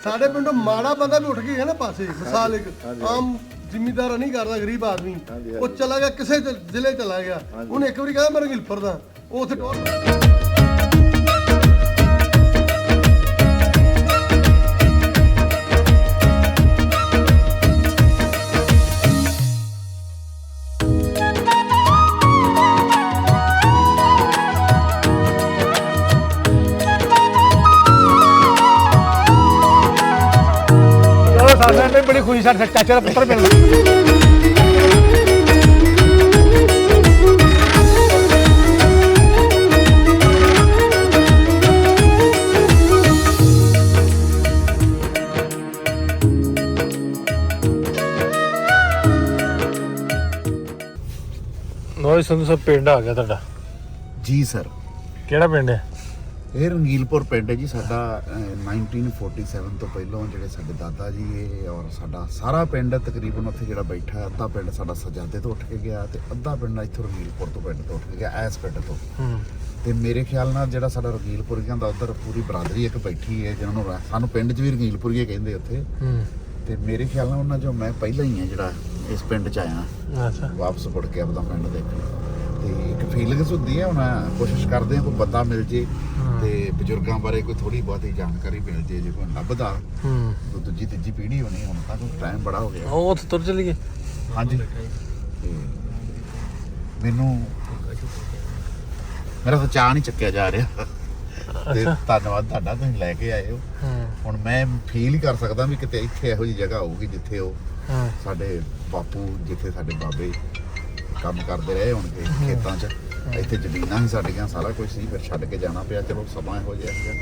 ਸਾਡੇ ਪਿੰਡੋਂ ਮਾੜਾ ਬੰਦਾ ਵੀ ਉੱਠ ਕੇ ਗਿਆ ਨਾ ਪਾਸੇ। ਮਿਸਾਲ ਇੱਕ ਆਮ ਜ਼ਿਮੀਦਾਰ ਨਹੀਂ ਕਰਦਾ, ਗਰੀਬ ਆਦਮੀ ਉਹ ਚਲਾ ਗਿਆ ਕਿਸੇ ਜ਼ਿਲ੍ਹੇ ਚਲਾ ਗਿਆ, ਉਹਨੇ ਇੱਕ ਵਾਰੀ ਕਹਿੰਦਾ ਮੈਂ ਰੰਗੀਲਪੁਰ ਦਾ, ਉਹ ਉੱਥੇ ਟੋਰ साढ़े बड़ी खुशी साढ़े चाचे का पुत्र मिलना। नोए संधू सब पिंड आ गया तुहाडा जी सर। किहड़ा पिंड है? ਇਹ ਰੰਗੀਲਪੁਰ ਪਿੰਡ ਹੈ ਜੀ ਸਾਡਾ। 1947 ਤੋਂ ਪਹਿਲਾਂ ਜਿਹੜੇ ਸਾਡੇ ਦਾਦਾ ਜੀ ਇਹ ਔਰ ਸਾਡਾ ਸਾਰਾ ਪਿੰਡ ਤਕਰੀਬਨ ਉੱਥੇ ਜਿਹੜਾ ਬੈਠਾ, ਅੱਧਾ ਪਿੰਡ ਸਾਡਾ ਸਜਾਦੇ ਤੋਂ ਉੱਠ ਕੇ ਗਿਆ ਤੇ ਅੱਧਾ ਪਿੰਡ ਇੱਥੋਂ ਰੰਗੀਲਪੁਰ ਤੋਂ ਪਿੰਡ ਤੋਂ ਉੱਠ ਕੇ ਗਿਆ, ਐਸ ਪਿੰਡ ਤੋਂ। ਤੇ ਮੇਰੇ ਖਿਆਲ ਨਾਲ ਜਿਹੜਾ ਸਾਡਾ ਰੰਗੀਲਪੁਰੀਆਂ ਦਾ ਉੱਧਰ ਪੂਰੀ ਬਰਾਦਰੀ ਇੱਕ ਬੈਠੀ ਹੈ, ਜਿਹਨਾਂ ਨੂੰ ਸਾਨੂੰ ਪਿੰਡ 'ਚ ਵੀ ਰੰਗੀਲਪੁਰੀਏ ਕਹਿੰਦੇ ਉੱਥੇ। ਤੇ ਮੇਰੇ ਖਿਆਲ ਨਾਲ ਉਹਨਾਂ 'ਚੋਂ ਮੈਂ ਪਹਿਲਾਂ ਹੀ ਹਾਂ ਜਿਹੜਾ ਇਸ ਪਿੰਡ 'ਚ ਆਇਆ ਵਾਪਸ ਮੁੜ ਕੇ ਆਪਦਾ ਪਿੰਡ ਦੇਖਣ। ਤੇ ਇੱਕ ਫੀਲਿੰਗਸ ਹੁੰਦੀ ਹੈ, ਹੁਣ ਕੋਸ਼ਿਸ਼ ਕਰਦੇ ਹਾਂ ਕੋਈ ਬੰਦਾ ਮਿਲ ਜੇ ਤੇ ਬਜ਼ੁਰਗਾਂ ਬਾਰੇ ਕੋਈ ਥੋੜੀ ਬਹੁਤੀ ਜਾਣਕਾਰੀ ਮਿਲ ਜੇ, ਜੇ ਕੋਈ ਲੱਭਦਾ। ਦੂਜੀ ਤੀਜੀ ਪੀੜ੍ਹੀ ਹੋਣੀ, ਹੁਣ ਤਾਂ ਟਾਈਮ ਬੜਾ ਹੋ ਗਿਆ। ਉਹ ਉੱਥੇ ਤੁਰ ਚਲੀਏ। ਹਾਂਜੀ, ਮੈਨੂੰ ਮੇਰਾ ਤਾਂ ਚਾਹ ਨਹੀਂ ਚੱਕਿਆ ਜਾ ਰਿਹਾ ਤੇ ਧੰਨਵਾਦ ਤੁਹਾਡਾ, ਤੁਸੀਂ ਲੈ ਕੇ ਆਏ ਹੋ। ਹੁਣ ਮੈਂ ਫੀਲ ਹੀ ਕਰ ਸਕਦਾ ਵੀ ਕਿਤੇ ਇੱਥੇ ਇਹੋ ਜਿਹੀ ਜਗ੍ਹਾ ਹੋਊਗੀ ਜਿੱਥੇ ਉਹ ਸਾਡੇ ਬਾਪੂ, ਜਿੱਥੇ ਸਾਡੇ ਬਾਬੇ ਕੰਮ ਕਰਦੇ ਰਹੇ ਹੋਣਗੇ ਖੇਤਾਂ 'ਚ। ਇੱਥੇ ਜ਼ਮੀਨਾਂ ਸੀ ਸਾਡੀਆਂ, ਸਾਰਾ ਕੁਝ ਸੀ, ਫਿਰ ਛੱਡ ਕੇ ਜਾਣਾ ਪਿਆ। ਚਲੋ ਸਮਾਂ ਇਹੋ ਜਿਹਾ ਸੀਗਾ।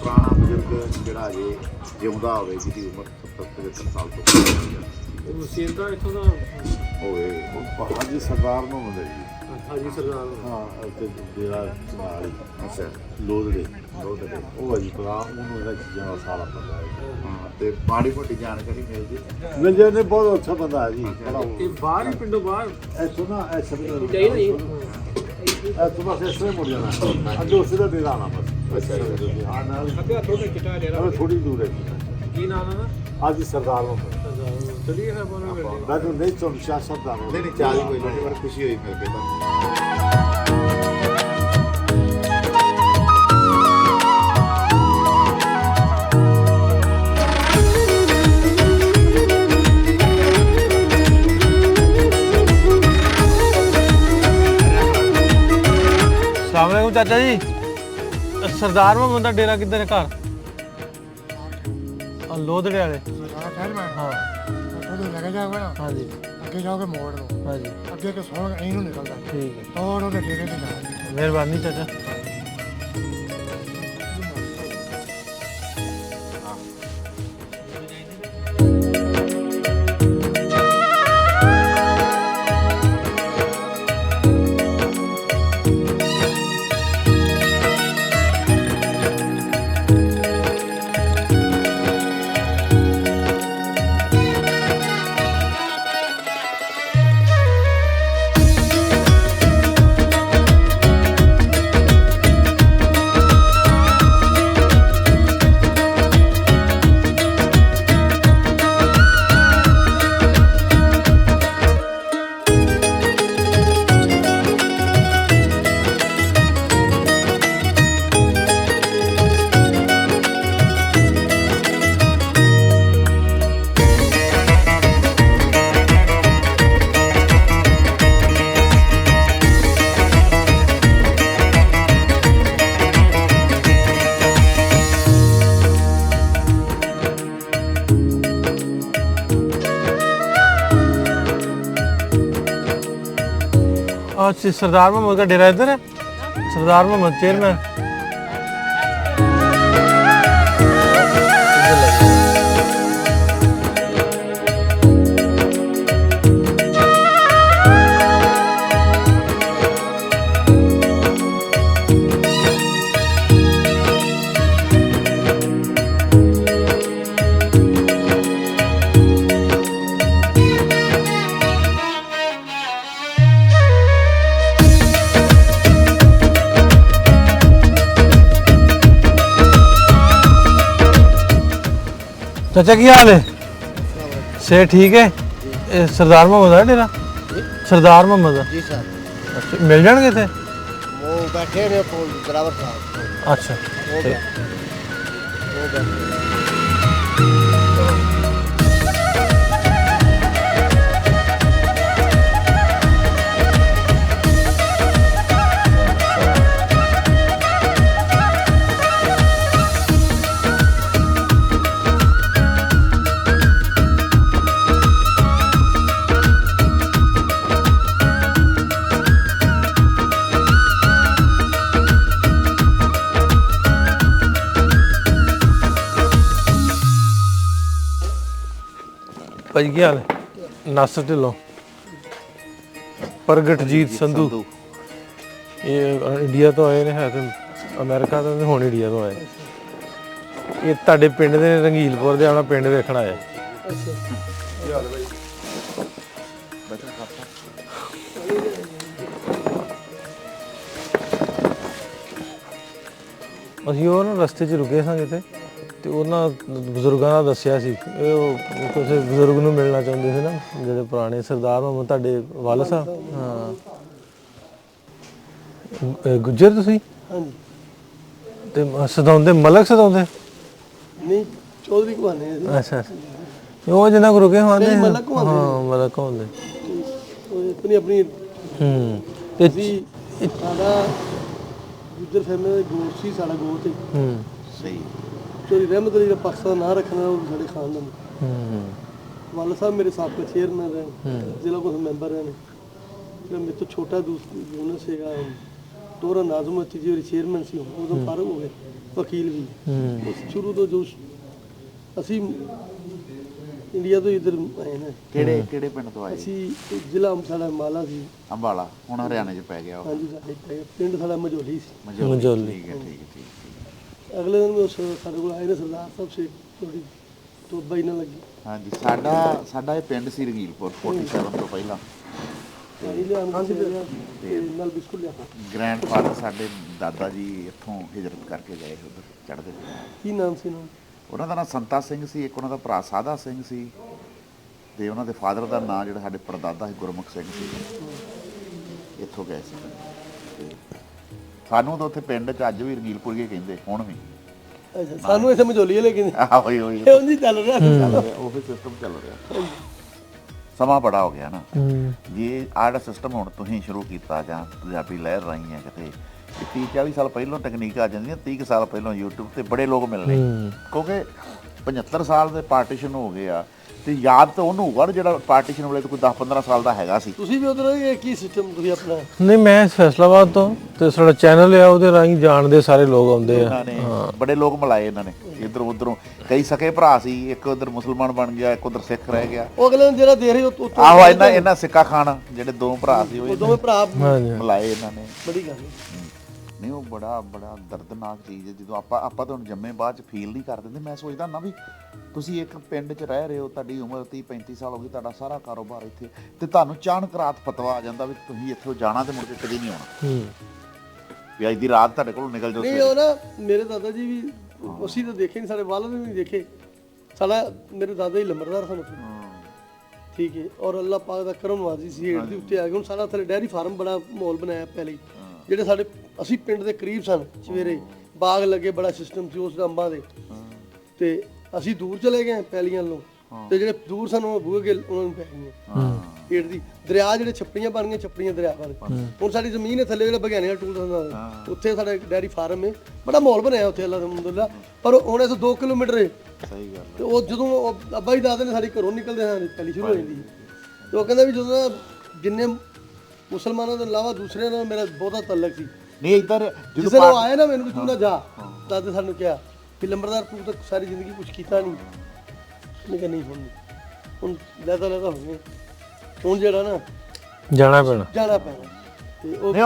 ਪੁਰਾਣਾ ਬਜ਼ੁਰਗ ਜਿਹੜਾ ਅਜੇ ਜਿਉਂਦਾ ਹੋਵੇ, ਜਿਹਦੀ ਉਮਰ 70-75 ਸਾਲ ਤੋਂ ਉਹ ਵਸੀਂਦਾ ਇੱਥੋਂ ਦਾ ਹੋਵੇ, ਉਹ ਹਾਜੀ ਸਰਦਾਰ ਨੂੰ ਹੁੰਦਾ ਜੀ। ਹਾਜੀ ਸਰਦਾਰ। ਹਾਂ, ਤੇ ਜਿਹੜਾ ਨਾਲ ਅੱਛਾ ਲੋਧੜੇ ਉਹ ਹੈ ਜੀ ਭਰਾ, ਉਹਨੂੰ ਇਹਦਾ ਚੀਜ਼ਾਂ ਦਾ ਸਾਰਾ ਪਤਾ ਹੈ। ਹਾਂ, ਤੇ ਮਾੜੀ ਮੋਟੀ ਜਾਣਕਾਰੀ ਮਿਲ ਜੇ ਨੇ। ਬਹੁਤ ਅੱਛਾ ਬੰਦਾ ਹੈ ਜੀ। ਇਹ ਬਾਹਰ ਹੀ ਪਿੰਡੋਂ ਬਾਹਰ ਇੱਥੋਂ ਨਾ ਐਸੇ ਚਾਹੀਦਾ ਜੀ। ਇੱਥੋਂ ਬਸ ਇਸ ਤਰ੍ਹਾਂ ਮੁੜ ਜਾਣਾ, ਅੱਗੇ ਉਸੇ ਦਾ ਡੇਰਾ ਆਉਣਾ ਬਸ। ਹਾਂ, ਨਾਲ ਅੱਗੇ ਥੋੜਾ ਕਿਟਾ ਡੇਰਾ ਥੋੜੀ ਦੂਰ ਹੈ। ਕੀ ਨਾਮ ਹੈ ਨਾ? ਹਾਜੀ ਸਰਦਾਰ ਨੂੰ ਚਲੀਏ ਫਿਰ ਬੋਲੋ ਮੈਂ ਤਾਂ ਨਹੀਂ ਤੁਹਾਨੂੰ ਸਿਆਸਤ ਦਾ ਨਹੀਂ ਚਾਹ ਕੋਈ ਨਹੀਂ, ਪਰ ਖੁਸ਼ੀ ਹੋਈ ਮਿਲ ਕੇ ਤਾਂ। ਸਲਾਮੁਅਲੈकुम ਚਾਚਾ ਜੀ। ਸਰਦਾਰ ਮੁਹੰਮਦ ਦਾ ਡੇਰਾ ਕਿੱਧਰ ਹੈ? ਘਰ ਲੋਧੜੇ ਵਾਲੇ। ਹਾਂ ਲੱਗ ਜਾਓਗੇ ਨਾ, ਹਾਂਜੀ, ਅੱਗੇ ਜਾਓਗੇ ਮੋੜ ਨੂੰ, ਹਾਂਜੀ ਅੱਗੇ ਕੇ ਸੋਣ ਐਂ ਨੂੰ ਨਿਕਲਦਾ ਠੀਕ ਹੈ। ਔਰ ਉਹਦੇ ਡੇਰੇ ਤੇ ਜਾ। ਮਿਹਰਬਾਨੀ ਚਾਚਾ। अच्छा, सरदार मोहम्मद का डेरा इधर है। सरदार मोहम्मद चेयरमैन। ਚਾਚਾ ਕੀ ਹਾਲ ਹੈ? ਸੇ ਠੀਕ ਹੈ? ਇਹ ਸਰਦਾਰ ਮੁਹੰਮਦ ਹੈ ਡੇਰਾ? ਸਰਦਾਰ ਮੁਹੰਮਦ जी सर ਅੱਛਾ ਮਿਲ ਜਾਣਗੇ ਇੱਥੇ? वो बैठे ने ड्राइवर साहब ਅੱਛਾ वो ਠੀਕ। वो बैठे ਭਾਈ ਕੀ ਹਾਲ ਹੈ? ਨਾਸਰ ਢਿੱਲੋਂ, ਪ੍ਰਗਟਜੀਤ ਸੰਧੂ, ਇਹ ਇੰਡੀਆ ਤੋਂ ਆਏ ਨੇ, ਹੈ ਤੇ ਅਮਰੀਕਾ ਤੋਂ ਤੇ ਹੁਣ ਇੰਡੀਆ ਤੋਂ ਆਏ। ਇਹ ਤੁਹਾਡੇ ਪਿੰਡ ਦੇ ਰੰਗੀਲਪੁਰ ਦੇ ਆਪਣਾ ਪਿੰਡ ਵੇਖਣ ਆਏ। ਅਸੀਂ ਉਹ ਨਾ ਰਸਤੇ 'ਚ ਰੁਕੇ ਸਾਂ ਕਿਤੇ ਤੇ ਉਹਨਾਂ ਬਜ਼ੁਰਗਾਂ ਦਾ ਦੱਸਿਆ ਸੀ ਉਹ ਕਿਸੇ ਬਜ਼ੁਰਗ ਨੂੰ ਮਿਲਣਾ ਚਾਹੁੰਦੇ ਸੀ ਨਾ, ਜਿਹੜੇ ਪੁਰਾਣੇ ਸਰਦਾਰ ਮੁਹੰਮਦ ਤੁਹਾਡੇ ਵਾਲ ਸਾਹਿਬ। ਹਾਂ ਗੁੱਜਰ ਤੁਸੀਂ? ਹਾਂਜੀ ਤੇ ਸਦਾਉਂਦੇ ਮਲਕ ਸਦਾਉਂਦੇ? ਨਹੀਂ ਚੌਧਰੀ ਘਵਾਨੇ ਆ ਅੱਛਾ ਉਹ ਜਿਹਨਾਂ ਕੋ ਰੁਕੇ ਹੁੰਦੇ ਨਹੀਂ, ਮਲਕ ਹੁੰਦੇ। ਹਾਂ ਮਲਕ ਹੁੰਦੇ। ਉਹ ਆਪਣੀ ਆਪਣੀ ਤੇ ਅਸੀਂ ਸਾਡਾ ਗੁੱਜਰ ਫੈਮਿਲੀ ਦਾ ਗੋਤ ਸੀ, ਸਾਡਾ ਗੋਤ ਹੂੰ ਸਹੀ ਚੋਰੀ ਰਹਿਮਤ ਅਲੀ ਦਾ ਪਾਕਿਸਤਾਨ ਨਾ ਰੱਖਣਾ ਉਹ ਸਾਡੇ ਖਾਨਦਾਨ ਦਾ। ਵਾਲਾ ਸਾਹਿਬ ਮੇਰੇ ਸਾਬਕਾ ਚੇਅਰਮੈਨ ਰਹੇ, ਜ਼ਿਲ੍ਹਾ ਕੌਂਸਲ ਮੈਂਬਰ ਰਹੇ ਨੇ। ਜਿਹੜਾ ਮੇਰੇ ਤੋਂ ਛੋਟਾ ਦੋਨੋਂ ਸੀਗਾ ਤੋਰਾ ਨਾਜ਼ਮ ਅੱਤੀ ਜੀ ਚੇਅਰਮੈਨ ਸੀ, ਉਦੋਂ ਫਾਰਗ ਹੋ ਗਏ, ਵਕੀਲ ਵੀ। ਸ਼ੁਰੂ ਤੋਂ ਜੋ ਅਸੀਂ ਇੰਡੀਆ ਤੋਂ ਇੱਧਰ ਆਏ ਨੇ। ਕਿਹੜੇ ਪਿੰਡ ਤੋਂ ਆਏ? ਅਸੀਂ ਜ਼ਿਲ੍ਹਾ ਸਾਡਾ ਮਾਲਾ ਸੀ। ਅੰਬਾਲਾ, ਹੁਣ ਹਰਿਆਣੇ 'ਚ ਪੈ ਗਿਆ ਉਹ। ਹਾਂਜੀ ਸਾਡੇ ਪਿੰਡ ਸਾਡਾ ਮਝੋਲੀ ਸੀ। ਮਝੋਲੀ। ਠੀਕ ਹੈ ਠੀਕ ਹੈ ਠੀਕ। ਅਗਲੇ ਦਿਨ ਉਹ ਸਾਡੇ ਕੋਲ ਆਏ ਨੇ ਸਰਦਾਰ ਸਾਹਿਬ ਸੇ ਥੋੜੀ ਤੋਬਾ ਹੀ ਨਾ ਲੱਗੀ। ਹਾਂਜੀ ਸਾਡਾ ਇਹ ਪਿੰਡ ਸੀ ਰੰਗੀਲਪੁਰ 47 ਤੋਂ ਪਹਿਲਾਂ। ਪਾਣੀ ਲਿਆਉਣ ਤੇ ਨਾਲ ਬਿਸਕੁਟ ਲਿਆ। ਗ੍ਰੈਂਡਫਾਦਰ ਸਾਡੇ ਦਾਦਾ ਜੀ ਇੱਥੋਂ ਹਿਜਰਤ ਕਰਕੇ ਗਏ ਉਧਰ ਚੜ੍ਹਦੇ। ਕੀ ਨਾਮ ਸੀ ਉਹਨਾਂ ਦਾ? ਉਹਨਾਂ ਦਾ ਨਾਂ ਸੰਤਾ ਸਿੰਘ ਸੀ, ਇੱਕ ਉਹਨਾਂ ਦਾ ਭਰਾ ਸਾਦਾ ਸਿੰਘ ਸੀ, ਤੇ ਉਹਨਾਂ ਦੇ ਫਾਦਰ ਦਾ ਨਾਂ ਜਿਹੜਾ ਸਾਡੇ ਪਰਦਾਦਾ ਸੀ ਗੁਰਮੁਖ ਸਿੰਘ ਸੀ। ਇੱਥੋਂ ਗਏ ਸੀ ਤੇ ਸਾਨੂੰ ਤਾਂ ਉੱਥੇ ਪਿੰਡ 'ਚ ਅੱਜ ਵੀ ਰੰਗੀਲਪੁਰੀਏ ਕਹਿੰਦੇ ਹੁਣ ਵੀ। ਅੱਛਾ ਸਾਨੂੰ ਇੱਥੇ ਮਝੋਲੀ ਵਾਲੇ ਕਹਿੰਦੇ। ਆਹੋ ਹੀ ਉਹੀ ਇਹ ਉਂਝ ਚੱਲ ਰਿਹਾ ਉਹੀ ਸਿਸਟਮ ਚੱਲ ਰਿਹਾ। ਸਮਾਂ ਬੜਾ ਹੋ ਗਿਆ ਨਾ ਜੇ ਆਹ ਜਿਹੜਾ ਸਿਸਟਮ ਹੁਣ ਤੁਸੀਂ ਸ਼ੁਰੂ ਕੀਤਾ ਜਾਂ ਪੰਜਾਬੀ ਲਹਿਰ ਰਹੀ ਹੈ ਕਿਤੇ 30-40 ਸਾਲ ਪਹਿਲਾਂ ਟੈਕਨੀਕ ਆ ਜਾਂਦੀਆਂ, 30 ਸਾਲ ਪਹਿਲਾਂ YouTube ਤੇ ਬੜੇ ਲੋਕ ਮਿਲਣੇ, ਕਿਉਂਕਿ 75 ਸਾਲ ਦੇ ਪਾਰਟੀਸ਼ਨ ਹੋ ਗਏ ਆ ਤੇ ਯਾਦ ਤਾਂ ਉਹਨੂੰ ਹੋਊਗਾ ਜਿਹੜਾ ਪਾਰਟੀਸ਼ਨ ਵੇਲੇ ਤਾਂ ਕੋਈ 10-15 ਸਾਲ ਦਾ ਹੈਗਾ ਸੀ। ਤੁਸੀਂ ਵੀ ਉਧਰ ਕੀ ਸਿਸਟਮ ਤੁਸੀਂ ਆਪਣਾ? ਨਹੀਂ ਮੈਂ ਫੈਸਲਾਬਾਦ ਤੋਂ, ਤੇ ਸਾਡਾ ਚੈਨਲ ਆ ਉਹਦੇ ਰਾਹੀਂ ਜਾਣਦੇ ਸਾਰੇ ਲੋਕ ਆਉਂਦੇ ਆ। ਇਹਨਾਂ ਨੇ ਬੜੇ ਲੋਕ ਮਿਲਾਏ ਇਹਨਾਂ ਨੇ ਇੱਧਰ ਉੱਧਰੋਂ, ਕਈ ਸਕੇ ਭਰਾ ਸੀ, ਇੱਕ ਉਧਰ ਮੁਸਲਮਾਨ ਬਣ ਗਿਆ, ਇੱਕ ਉਧਰ ਸਿੱਖ ਰਹਿ ਗਿਆ। ਉਹ ਅਗਲੇ ਨੂੰ ਜਿਹੜਾ ਦੇ ਰਹੇ ਉਹ ਆਹੋ ਇਹਨਾਂ ਸਿੱਕਾ ਖਾਨ ਜਿਹੜੇ ਦੋ ਭਰਾ ਸੀ ਉਹ ਦੋਵੇਂ ਭਰਾ ਮਿਲਾਏ ਇਹਨਾਂ ਨੇ। ਬੜੀ ਗੱਲ ਹੈ। ਨਹੀਂ ਉਹ ਬੜਾ ਦਰਦਨਾਕ ਚੀਜ਼ ਹੈ ਜਦੋਂ ਆਪਾਂ ਤਾਂ ਹੁਣ ਜੰਮੇ ਬਾਅਦ ਚ ਫੀਲ ਨਹੀਂ ਕਰ ਦਿੰਦੇ। ਮੈਂ ਸੋਚਦਾ ਨਾ ਵੀ ਤੁਸੀਂ ਇੱਕ ਪਿੰਡ 'ਚ ਰਹਿ ਰਹੇ ਹੋ, ਤੁਹਾਡੀ ਉਮਰ 30-35 ਸਾਲ ਹੋ ਗਈ, ਤੁਹਾਡਾ ਸਾਰਾ ਕਾਰੋਬਾਰ ਇੱਥੇ, ਤੇ ਤੁਹਾਨੂੰ ਅਚਾਨਕ ਰਾਤ ਫਤਵਾ ਆ ਜਾਂਦਾ ਵੀ ਤੁਸੀਂ ਇੱਥੋਂ ਜਾਣਾ ਤੇ ਮੁੜ ਕੇ ਕਦੇ ਨਹੀਂ ਆਉਣਾ, ਵੀ ਅੱਜ ਦੀ ਰਾਤ ਤੁਹਾਡੇ ਕੋਲੋਂ ਨਿਕਲ ਜਾਓ। ਨਹੀਂ ਉਹ ਨਾ ਮੇਰੇ ਦਾਦਾ ਜੀ ਵੀ ਅਸੀਂ ਤਾਂ ਦੇਖੇ ਨਹੀਂ, ਸਾਡੇ ਵਾਲਦ ਵੀ ਨਹੀਂ ਦੇਖੇ। ਸਾਡਾ ਮੇਰੇ ਦਾਦਾ ਹੀ ਲੰਬਰਦਾਰ ਸਨ। ਠੀਕ ਹੈ, ਔਰ ਅੱਲਾਹ ਪਾਕ ਦਾ ਕਰਮ ਨਵਾਜ਼ੀ ਸੀ, ਹੇਠ ਦੇ ਉੱਤੇ ਆ ਗਏ। ਹੁਣ ਸਾਡਾ ਥੱਲੇ ਡੈਰੀ ਫਾਰਮ ਬੜਾ ਮਾਹੌਲ ਬਣਾਇਆ ਪਹਿਲੇ, ਜਿਹੜੇ ਸਾਡੇ ਅਸੀਂ ਪਿੰਡ ਦੇ ਕਰੀਬ ਸਨ, ਸਵੇਰੇ ਬਾਗ ਲੱਗੇ, ਬੜਾ ਸਿਸਟਮ ਸੀ ਉਸ ਦਾ ਅੰਬਾਂ ਦੇ। ਤੇ ਅਸੀਂ ਦੂਰ ਚਲੇ ਗਏ ਪੈਲੀਆਂ ਨੂੰ, ਤੇ ਜਿਹੜੇ ਦੂਰ ਸਨ ਉਹ ਬੂਹੇ ਗਏ, ਉਹਨਾਂ ਨੂੰ ਪੈ ਗਈਆਂ ਹੇਠ ਦੀ ਦਰਿਆ, ਜਿਹੜੇ ਛੱਪੜੀਆਂ ਬਣ ਗਈਆਂ, ਛੱਪੜੀਆਂ ਦਰਿਆ ਬਣ ਗਏ। ਹੁਣ ਸਾਡੀ ਜ਼ਮੀਨ ਹੈ ਥੱਲੇ, ਜਿਹੜਾ ਬਗਿਆਣੇ ਵਾਲਾ ਟੂਲ ਹੁੰਦਾ, ਉੱਥੇ ਸਾਡਾ ਡੈਰੀ ਫਾਰਮ ਹੈ, ਬੜਾ ਮਾਹੌਲ ਬਣਾਇਆ ਉੱਥੇ ਅਲਹਮਦੁਲਿਲਾ। ਪਰ ਹੁਣ ਇਸ 2 ਕਿਲੋਮੀਟਰ ਹੈ। ਸਹੀ ਗੱਲ। ਤੇ ਉਹ ਜਦੋਂ ਅੱਬਾ ਜੀ ਦਾਦੇ ਨੇ ਸਾਡੀ ਘਰੋਂ ਨਿਕਲਦੇ ਹਾਂ ਪਹਿਲੀ ਸ਼ੁਰੂ ਹੋ ਜਾਂਦੀ ਹੈ। ਤੇ ਉਹ ਕਹਿੰਦਾ ਵੀ ਜਦੋਂ ਜਿੰਨੇ ਮੁਸਲਮਾਨਾਂ ਤੋਂ ਇਲਾਵਾ ਦੂਸਰਿਆਂ ਨਾਲ ਮੇਰਾ ਬਹੁਤਾ ਤਾਲੁਕ ਸੀ। ਨਹੀਂ ਇੱਧਰ ਜਿਸ ਦਿਨ ਉਹ ਆਏ ਨਾ ਮੈਨੂੰ ਵੀ ਤੂੰ ਨਾ ਜਾ, ਦਾਦੇ ਸਾਨੂੰ ਕਿਹਾ ਵੀ ਲੰਬਰਦਾਰ ਤੂੰ ਤਾਂ ਸਾਰੀ ਜ਼ਿੰਦਗੀ ਕੁਝ ਕੀਤਾ ਨਹੀਂ। ਮੈਂ ਕਿਹਾ ਨਹੀਂ ਹੁਣ ਲੈਦਾ ਹੋ ਗਏ, ਹੁਣ ਜਿਹੜਾ ਨਾ ਜਾਣਾ ਪੈਣਾ। ਤੇ ਉਹ ਨਹੀਂ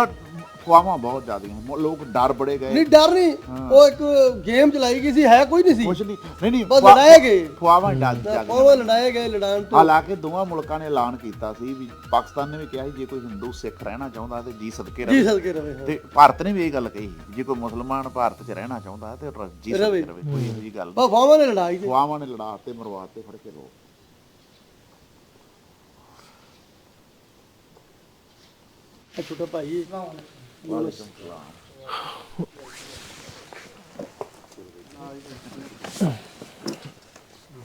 ਅਫਵਾਹਾਂ ਬਹੁਤ ਜ਼ਿਆਦੀਆਂ ਲੋਕ ਡਰ ਬੜੇ ਗਏ ਨਹੀਂ ਡਰ ਨਹੀਂ, ਉਹ ਇੱਕ ਗੇਮ ਚਲਾਈ ਗਈ ਸੀ, ਹੈ ਕੋਈ ਨਹੀਂ ਸੀ, ਕੁਝ ਨਹੀਂ ਬਸ ਲੜਾਏ ਗਏ, ਅਫਵਾਹਾਂ ਡਰ ਉਹ ਲੜਾਏ ਗਏ, ਲੜਾਉਣ ਤੋਂ ਹਾਲਾਂਕਿ ਦੋਵਾਂ ਮੁਲਕਾਂ ਨੇ ਐਲਾਨ ਕੀਤਾ ਸੀ ਵੀ ਪਾਕਿਸਤਾਨ ਨੇ ਵੀ ਕਿਹਾ ਸੀ ਜੇ ਕੋਈ ਹਿੰਦੂ ਸਿੱਖ ਰਹਿਣਾ ਚਾਹੁੰਦਾ ਤੇ ਜੀ ਸਦਕੇ ਜੀ ਰਹੇ, ਸਦਕੇ ਰਵੇ। ਤੇ ਭਾਰਤ ਨੇ ਵੀ ਇਹ ਗੱਲ ਕਹੀ ਜੇ ਕੋਈ ਮੁਸਲਮਾਨ ਭਾਰਤ 'ਚ ਰਹਿਣਾ ਚਾਹੁੰਦਾ ਤੇ ਜੀ ਸਦਕੇ ਰਵੇ, ਕੋਈ ਇਹੋ ਜਿਹੀ ਗੱਲ ਬਸ ਫਾਵਾਂ ਨੇ ਲੜਾਈ ਤੇ ਅਫਵਾਹਾਂ ਨੇ ਲੜਾ ਤੇ ਮਰਵਾ ਤੇ ਫੜ ਕੇ ਲੋਕ। ਇਹ ਛੋਟਾ ਭਾਈ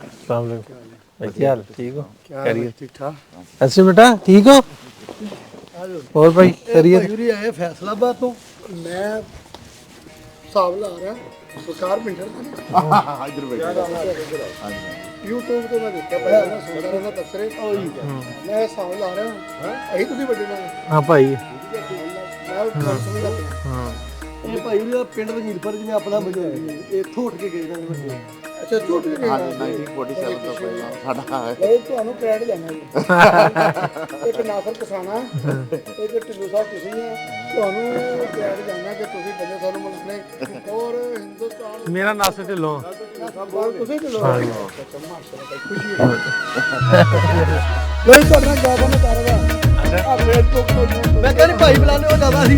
अस्सलाम वालेकुम, क्या हाल, ठीक हो? करिए ਠੀਕ ਠਾਕ। ऐसे बेटा ठीक हो? और भाई करिए। ਭਾਈ ਆਏ ਫੈਸਲਾਬਾਦ ਤੋਂ, ਮੈਂ ਹਿਸਾਬ ਲਾ ਰਿਹਾ ਸਰਕਾਰ ਪਿੰਡਰ ਇੱਧਰ ਬੈਠੋ। YouTube ਤੋਂ ਮੈਂ ਦੇਖਿਆ ਪਹਿਲਾਂ ਨਾ ਸੁਣਦਾ ਰਹਿੰਦਾ ਤਸਰੇ ਮੈਂ ਹਿਸਾਬ ਲਾ ਰਿਹਾ ਅਹੀਂ ਤੁਸੀਂ ਵੱਡੇ ਨਾਲ हाँ भाई, ਮੈਂ ਗੱਲ ਸਮਝਦਾ ਪਿਆ। हाँ ਇਹ ਭਾਈ ਦਾ ਪਿੰਡ ਰਜੀਲਪੁਰ ਜਿਵੇਂ ਆਪਣਾ ਬਣਿਆ ਇਹ ਇੱਥੋਂ ਉੱਠ ਕੇ ਗਏ ਨੇ ਵੱਡੇ। ਅੱਛਾ ਝੂਠ ਕੇ ਗਏ ਹਾਂਜੀ 1947 ਤੋਂ ਪਹਿਲਾਂ ਸਾਡਾ ਇਹ ਤੁਹਾਨੂੰ ਕ੍ਰੈਡਿਟ ਦੇਣਾ ਜੀ। ਇੱਕ ਨਾਸਰ ਕਿਸਾਨਾ ਇੱਕ ਢਿੱਲੋਂ ਸਾਹਿਬ ਤੁਸੀਂ ਹੈ, ਤੁਹਾਨੂੰ ਕ੍ਰੈਡਿਟ ਦੇਣਾ ਕਿ ਤੁਸੀਂ ਬੰਦੇ ਸਾਨੂੰ ਮਿਲਣੇ ਔਰ ਹਿੰਦੁਸਤਾਨ मेरा नासिर ढिल्लों। ਤੁਸੀਂ ਢਿੱਲੋਂ ਨਹੀਂ ਕਰਨਾ ਜ਼ਿਆਦਾ ਨਾ ਕਰਦਾ। ਮੈਂ ਕਹਿੰਦਾ ਭਾਈ ਬੁਲਾਣੇ ਉਹ ਜ਼ਿਆਦਾ ਸੀ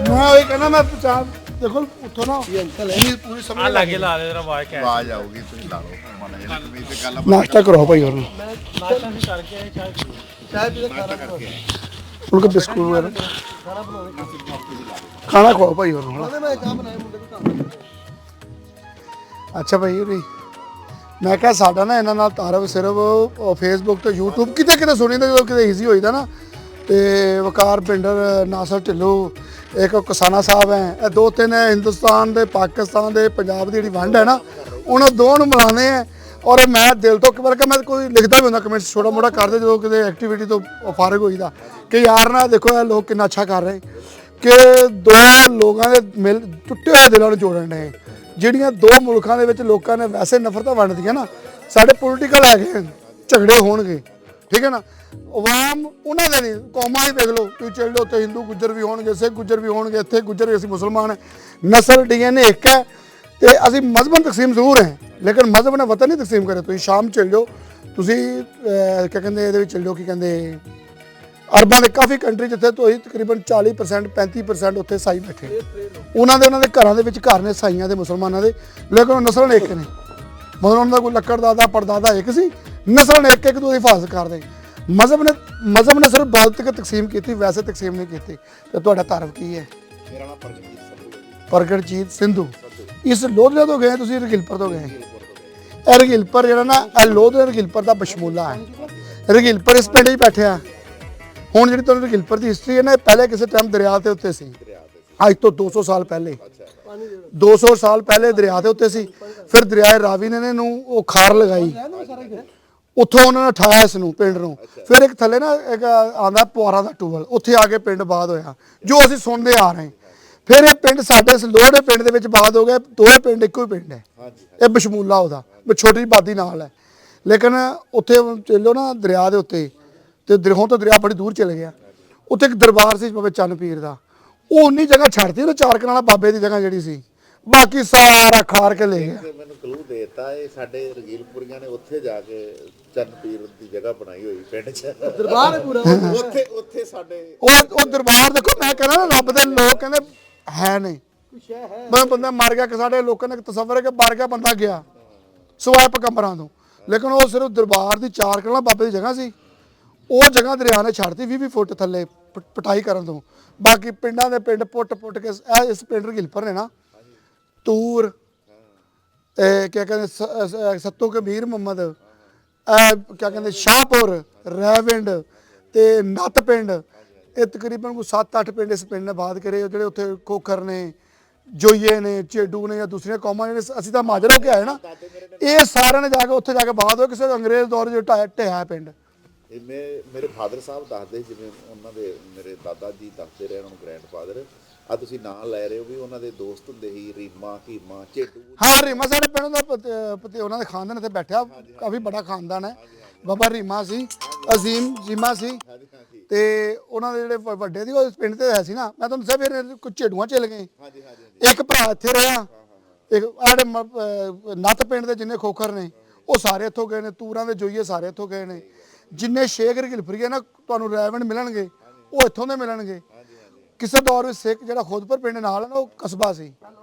ਮੈਂ ਇਹ ਕਹਿੰਦਾ ਮੈਂ ਪਛਾਣ ਦੇਖੋ ਉੱਥੋਂ ਨਾ ਇਹ ਅੰਕਲ ਹੈ ਪੂਰੀ ਸਮਝ आ लागे ला दे जरा आवाज क्या है? ਆਵਾਜ਼ ਆਊਗੀ ਤੁਸੀਂ ਲਾ ਲਓ ਮਨ ਜਿਹੜੀ ਕਮੀਜ਼ ਤੇ ਗੱਲ ਨਾਸ਼ਤਾ ਕਰਾਓ ਭਾਈ ਹੋਰ मैं नाश्ता भी करके आए, चाय पी। ਚਾਹ ਪੀ ਕੇ ਉਨਕੇ ਬਿਸਕੁਟ ਵਗੈरह ਖਾਣਾ ਖਵਾਓ ਭਾਈ ਹੋਰ ਮੈਂ ਚਾਹ ਬਣਾਇਆ ਮੁੰਡੇ ਨੂੰ ਅੱਛਾ ਭਾਈ ਹੋਰੀ ਮੈਂ ਕਿਹਾ ਸਾਡਾ ਨਾ ਇਹਨਾਂ ਨਾਲ ਤਾਰਫ ਸਿਰਫ ਫੇਸਬੁੱਕ ਤੇ YouTube ਕਿਤੇ ਕਿਤੇ ਸੁਣੀਦਾ ਜਦੋਂ ਕਿਤੇ ਈਜ਼ੀ ਹੋਈਦਾ ਨਾ ਤੇ ਵਕਾਰ ਪਿੰਡਰ ਨਾਸਰ ਢਿੱਲੋਂ ਇੱਕ ਕਿਸਾਨਾ ਸਾਹਿਬ ਹੈ ਇਹ ਦੋ ਤਿੰਨ ਹਿੰਦੁਸਤਾਨ ਦੇ ਪਾਕਿਸਤਾਨ ਦੇ ਪੰਜਾਬ ਦੀ ਜਿਹੜੀ ਵੰਡ ਹੈ ਨਾ ਉਹਨਾਂ ਦੋਵਾਂ ਨੂੰ ਮਿਲਾਉਂਦੇ ਆ ਔਰ ਮੈਂ ਦਿਲ ਤੋਂ ਬਲਕਿ ਮੈਂ ਕੋਈ ਲਿਖਦਾ ਵੀ ਹੁੰਦਾ ਕਮੈਂਟਸ ਛੋਟਾ ਮੋਟਾ ਕਰਦੇ ਜਦੋਂ ਕਿਤੇ ਐਕਟੀਵਿਟੀ ਤੋਂ ਫਾਰਗ ਹੋਈਦਾ ਕਿ ਯਾਰ ਨਾ ਦੇਖੋ ਇਹ ਲੋਕ ਕਿੰਨਾ ਅੱਛਾ ਕਰ ਰਹੇ ਕਿ ਦੋ ਲੋਕਾਂ ਦੇ ਮਿਲ ਟੁੱਟੇ ਹੋਏ ਦਿਲਾਂ ਨੂੰ ਜੋੜਨ ਨੇ ਜਿਹੜੀਆਂ ਦੋ ਮੁਲਕਾਂ ਦੇ ਵਿੱਚ ਲੋਕਾਂ ਨੇ ਵੈਸੇ ਨਫ਼ਰਤਾਂ ਵੰਡਦੀਆਂ ਨਾ ਸਾਡੇ ਪੋਲੀਟੀਕਲ ਹੈਗੇ ਝਗੜੇ ਹੋਣਗੇ ਠੀਕ ਹੈ ਨਾ ਆਵਾਮ ਉਹਨਾਂ ਦੇ ਨਹੀਂ ਕੌਮਾਂ ਹੀ ਦੇਖ ਲਓ ਤੁਸੀਂ ਚੱਲ ਲਓ ਉੱਥੇ ਹਿੰਦੂ ਗੁੱਜਰ ਵੀ ਹੋਣਗੇ ਸਿੱਖ ਗੁੱਜਰ ਵੀ ਹੋਣਗੇ ਇੱਥੇ ਗੁੱਜਰ ਵੀ ਅਸੀਂ ਮੁਸਲਮਾਨ ਹੈ ਨਸਲ DNA ਇੱਕ ਹੈ ਤੇ ਅਸੀਂ ਮਜ਼ਹਬਨ ਤਕਸੀਮ ਜ਼ਰੂਰ ਹੈ ਲੇਕਿਨ ਮਜ਼ਹਬ ਨੇ ਵਤਨ ਨਹੀਂ ਤਕਸੀਮ ਕਰੇ ਤੁਸੀਂ ਸ਼ਾਮ ਚੱਲ ਜਾਓ ਤੁਸੀਂ ਕੀ ਕਹਿੰਦੇ ਇਹਦੇ ਵਿੱਚ ਚੱਲ ਜਾਓ ਕੀ ਕਹਿੰਦੇ ਅਰਬਾਂ ਦੇ ਕਾਫੀ ਕੰਟਰੀ ਜਿੱਥੇ ਤੁਸੀਂ ਤਕਰੀਬਨ 40% 35% ਉੱਥੇ ਸਾਈ ਬੈਠੇ ਉਹਨਾਂ ਦੇ ਘਰਾਂ ਦੇ ਵਿੱਚ ਘਰ ਨੇ ਸਾਈਆਂ ਦੇ ਮੁਸਲਮਾਨਾਂ ਦੇ ਲੇਕਿਨ ਉਹ ਨਸਲ ਇੱਕ ਨੇ ਮਤਲਬ ਉਹਨਾਂ ਦਾ ਕੋਈ ਲੱਕੜ ਦਾਦਾ ਪੜਦਾਦਾ ਇੱਕ ਸੀ ਨਸਲ ਨੇ ਇੱਕ ਦੂਜੇ ਦੀ ਹਿਫਾਜ਼ਤ ਕਰਦੇ ਮਜ਼ਹਬ ਨੇ ਸਿਰਫ ਦੌਲਤ ਕੇ ਤਕਸੀਮ ਕੀਤੀ ਵੈਸੇ ਤਕਸੀਮ ਨਹੀਂ ਕੀਤੀ ਤੇ ਤੁਹਾਡਾ ਤਾਰਫ ਕੀ ਹੈ ਮੇਰਾ ਨਾਮ ਪ੍ਰਗਟਜੀਤ ਸੰਧੂ ਹੈ ਪ੍ਰਗਟਜੀਤ ਸਿੰਧੂ ਇਸ ਲੋਧਲੇ ਤੋਂ ਗਏ ਤੁਸੀਂ ਰਗਿਲਪੁਰ ਤੋਂ ਗਏ ਇਹ ਰਗਿਲਪੁਰ ਜਿਹੜਾ ਨਾ ਇਹ ਲੋਧਲੇ ਰਗਿਲਪੁਰ ਦਾ ਬਸ਼ਮੂਲਾ ਹੈ ਰਗਿਲਪੁਰ ਇਸ ਪਿੰਡ 'ਚ ਬੈਠਿਆ ਹੁਣ ਜਿਹੜੀ ਤੁਹਾਨੂੰ ਰਗਿਲਪੁਰ ਦੀ ਹਿਸਟਰੀ ਹੈ ਨਾ ਪਹਿਲੇ ਕਿਸੇ ਟਾਈਮ ਦਰਿਆ ਦੇ ਉੱਤੇ ਸੀ ਅੱਜ ਤੋਂ 200 ਸਾਲ ਪਹਿਲੇ 200 ਸਾਲ ਪਹਿਲੇ ਦਰਿਆ ਦੇ ਉੱਤੇ ਸੀ ਫਿਰ ਦਰਿਆ ਰਾਵੀ ਨੇ ਇਹਨੂੰ ਉਹ ਖਾਰ ਲਗਾਈ ਉੱਥੋਂ ਉਹਨਾਂ ਨੇ ਉਠਾਇਆ ਇਸ ਨੂੰ ਪਿੰਡ ਨੂੰ ਫਿਰ ਇੱਕ ਥੱਲੇ ਨਾ ਇੱਕ ਆਉਂਦਾ ਪੁਆਰਾ ਦਾ ਟੂਵਲ ਉੱਥੇ ਆ ਕੇ ਪਿੰਡ ਬਾਦ ਹੋਇਆ ਜੋ ਅਸੀਂ ਸੁਣਦੇ ਆ ਰਹੇ ਫਿਰ ਇਹ ਪਿੰਡ ਸਾਡੇ ਇਸ ਲੋਹੜੇ ਪਿੰਡ ਦੇ ਵਿੱਚ ਬਾਦ ਹੋ ਗਿਆ ਦੋਵੇਂ ਪਿੰਡ ਇੱਕੋ ਹੀ ਪਿੰਡ ਹੈ ਇਹ ਬਸ਼ਮੂਲਾ ਉਹਦਾ ਛੋਟੀ ਆਬਾਦੀ ਨਾਲ ਹੈ ਲੇਕਿਨ ਉੱਥੇ ਚੱਲੋ ਨਾ ਦਰਿਆ ਦੇ ਉੱਤੇ ਤੇ ਦਰਿਆਓਂ ਤੋਂ ਦਰਿਆ ਬੜੀ ਦੂਰ ਚਲੇ ਗਿਆ ਉੱਥੇ ਇੱਕ ਦਰਬਾਰ ਸੀ ਬਾਬੇ ਚੰਨ ਪੀਰ ਦਾ ਉਹ ਉਨੀ ਜਗ੍ਹਾ ਛੱਡਤੀ ਉਹ ਚਾਰ ਕਨਾਲਾ ਬਾਬੇ ਦੀ ਜਗ੍ਹਾ ਜਿਹੜੀ ਸੀ ਬਾਕੀ ਸਾਰਾ ਖਾਰ ਕੇ ਲੈ ਗਿਆ ਮੈਨੂੰ ਕਲੂ ਦੇਤਾ ਇਹ ਸਾਡੇ ਰਗੀਲਪੁਰੀਆਂ ਨੇ ਉੱਥੇ ਜਾ ਕੇ ਚੰਨ ਪੀਰ ਦੀ ਜਗ੍ਹਾ ਬਣਾਈ ਹੋਈ ਪਿੰਡ 'ਚ ਦਰਬਾਰ ਹੈ ਪੂਰਾ ਉੱਥੇ ਸਾਡੇ ਉਹ ਦਰਬਾਰ ਦੇਖੋ ਮੈਂ ਕਹਿੰਦਾ ਨਾ ਰੱਬ ਦੇ ਲੋਕ ਕਹਿੰਦੇ ਹੈ ਨਹੀਂ ਮੈਂ ਬੰਦਾ ਮਰ ਗਿਆ ਕਿ ਸਾਡੇ ਲੋਕਾਂ ਨੇ ਤਸੱਵਰ ਹੈ ਕਿ ਮਰ ਗਿਆ ਬੰਦਾ ਗਿਆ ਸਵਾਏ ਪਕੰਬਰਾਂ ਤੋਂ ਲੇਕਿਨ ਉਹ ਸਿਰਫ ਦਰਬਾਰ ਦੀ ਚਾਰ ਕਨਾਲਾ ਬਾਬੇ ਦੀ ਜਗ੍ਹਾ ਸੀ ਉਹ ਜਗ੍ਹਾ ਦਰਿਆ ਨੇ ਛੱਡਤੀ 20 ਫੁੱਟ ਥੱਲੇ ਪਟਾਈ ਕਰਨ ਤੋਂ ਬਾਕੀ ਪਿੰਡਾਂ ਦੇ ਪਿੰਡ ਪੁੱਟ ਕੇ ਇਸ ਪਿੰਡ ਰਗਿਲਪੁਰ ਨੇ ਨਾ ਤੂਰ ਕੀ ਕਹਿੰਦੇ ਸੱਤੋ ਕਬੀਰ ਮੁਹੰਮਦ ਕੀ ਕਹਿੰਦੇ ਸ਼ਾਹਪੁਰ ਰੈਵਿੰਡ ਤੇ ਨੱਤ ਪਿੰਡ ਇਹ ਤਕਰੀਬਨ ਕੋਈ 7-8 ਪਿੰਡ ਇਸ ਪਿੰਡ ਨੇ ਬਾਤ ਕਰੇ ਜਿਹੜੇ ਉੱਥੇ ਖੋਖਰ ਨੇ ਜੋਈਏ ਨੇ ਚੇਡੂ ਨੇ ਜਾਂ ਦੂਸਰੀਆਂ ਕੌਮਾਂ ਨੇ ਅਸੀਂ ਤਾਂ ਮਾਜਰਾ ਕੇ ਆਏ ਨਾ ਇਹ ਸਾਰਿਆਂ ਨੇ ਜਾ ਕੇ ਉੱਥੇ ਜਾ ਕੇ ਬਾਤ ਹੋਏ ਕਿਸੇ ਅੰਗਰੇਜ਼ ਦੌਰ ਜਿਹੜਾ ਢਿਆ ਪਿੰਡ ਇਹ ਮੇਰੇ ਫਾਦਰ ਸਾਹਿਬ ਦੱਸਦੇ ਜਿਵੇਂ ਉਹਨਾਂ ਦੇ ਮੇਰੇ ਦਾਦਾ ਜੀ ਦੱਸਦੇ ਰਹੇ ਉਹਨਾਂ ਨੂੰ ਗ੍ਰੈਂਡਫਾਦਰ ਆ ਤੁਸੀਂ ਨਾਂ ਲੈ ਰਹੇ ਹੋ ਵੀ ਉਹਨਾਂ ਦੇ ਦੋਸਤ ਹੁੰਦੇ ਸੀ ਰੀਮਾ ਕੀਮਾ ਚੇਡੂ ਹਾਂ ਰੀਮਾ ਸਾਡੇ ਪਿੰਡ ਦਾ ਪਤੇ ਉਹਨਾਂ ਦੇ ਖਾਨਦਾਨ ਇੱਥੇ ਬੈਠਿਆ ਕਾਫੀ ਬੜਾ ਖਾਨਦਾਨ ਹੈ ਬਾਬਾ ਰੀਮਾ ਸੀ ਅਜ਼ੀਮ ਜੀਮਾ ਸੀ ਤੇ ਉਹਨਾਂ ਦੇ ਜਿਹੜੇ ਵੱਡੇ ਸੀ ਉਹ ਪਿੰਡ ਤੇ ਹੈ ਸੀ ਨਾ, ਮੈਂ ਤੁਹਾਨੂੰ ਦੱਸਿਆ ਫਿਰ ਕੁਝ ਝੇੜੂਆਂ ਚੱਲ ਗਏ। ਇੱਕ ਭਰਾ ਇੱਥੇ ਰਿਹਾ, ਇੱਕ ਆੜੇ ਨੱਤ ਪਿੰਡ ਦੇ ਜਿੰਨੇ ਖੋਖਰ ਨੇ ਉਹ ਸਾਰੇ ਇੱਥੋਂ ਗਏ ਨੇ, ਤੂਰਾਂ ਦੇ ਜੋਈਏ ਸਾਰੇ ਇੱਥੋਂ ਗਏ ਨੇ, ਜਿੰਨੇ ਸ਼ੇਖ ਰਗਿਲਪੁਰੀਏ ਨਾ ਤੁਹਾਨੂੰ ਰੈਵਨ ਮਿਲਣਗੇ ਉਹ ਇੱਥੋਂ ਦੇ ਮਿਲਣਗੇ। ਕਿਸੇ ਦੌਰ ਵਿੱਚ ਸਿੱਖ ਜਿਹੜਾ ਖੁਦਪੁਰ ਪਿੰਡ ਨਾਲ ਹੈ ਨਾ ਉਹ ਕਸਬਾ ਸੀ,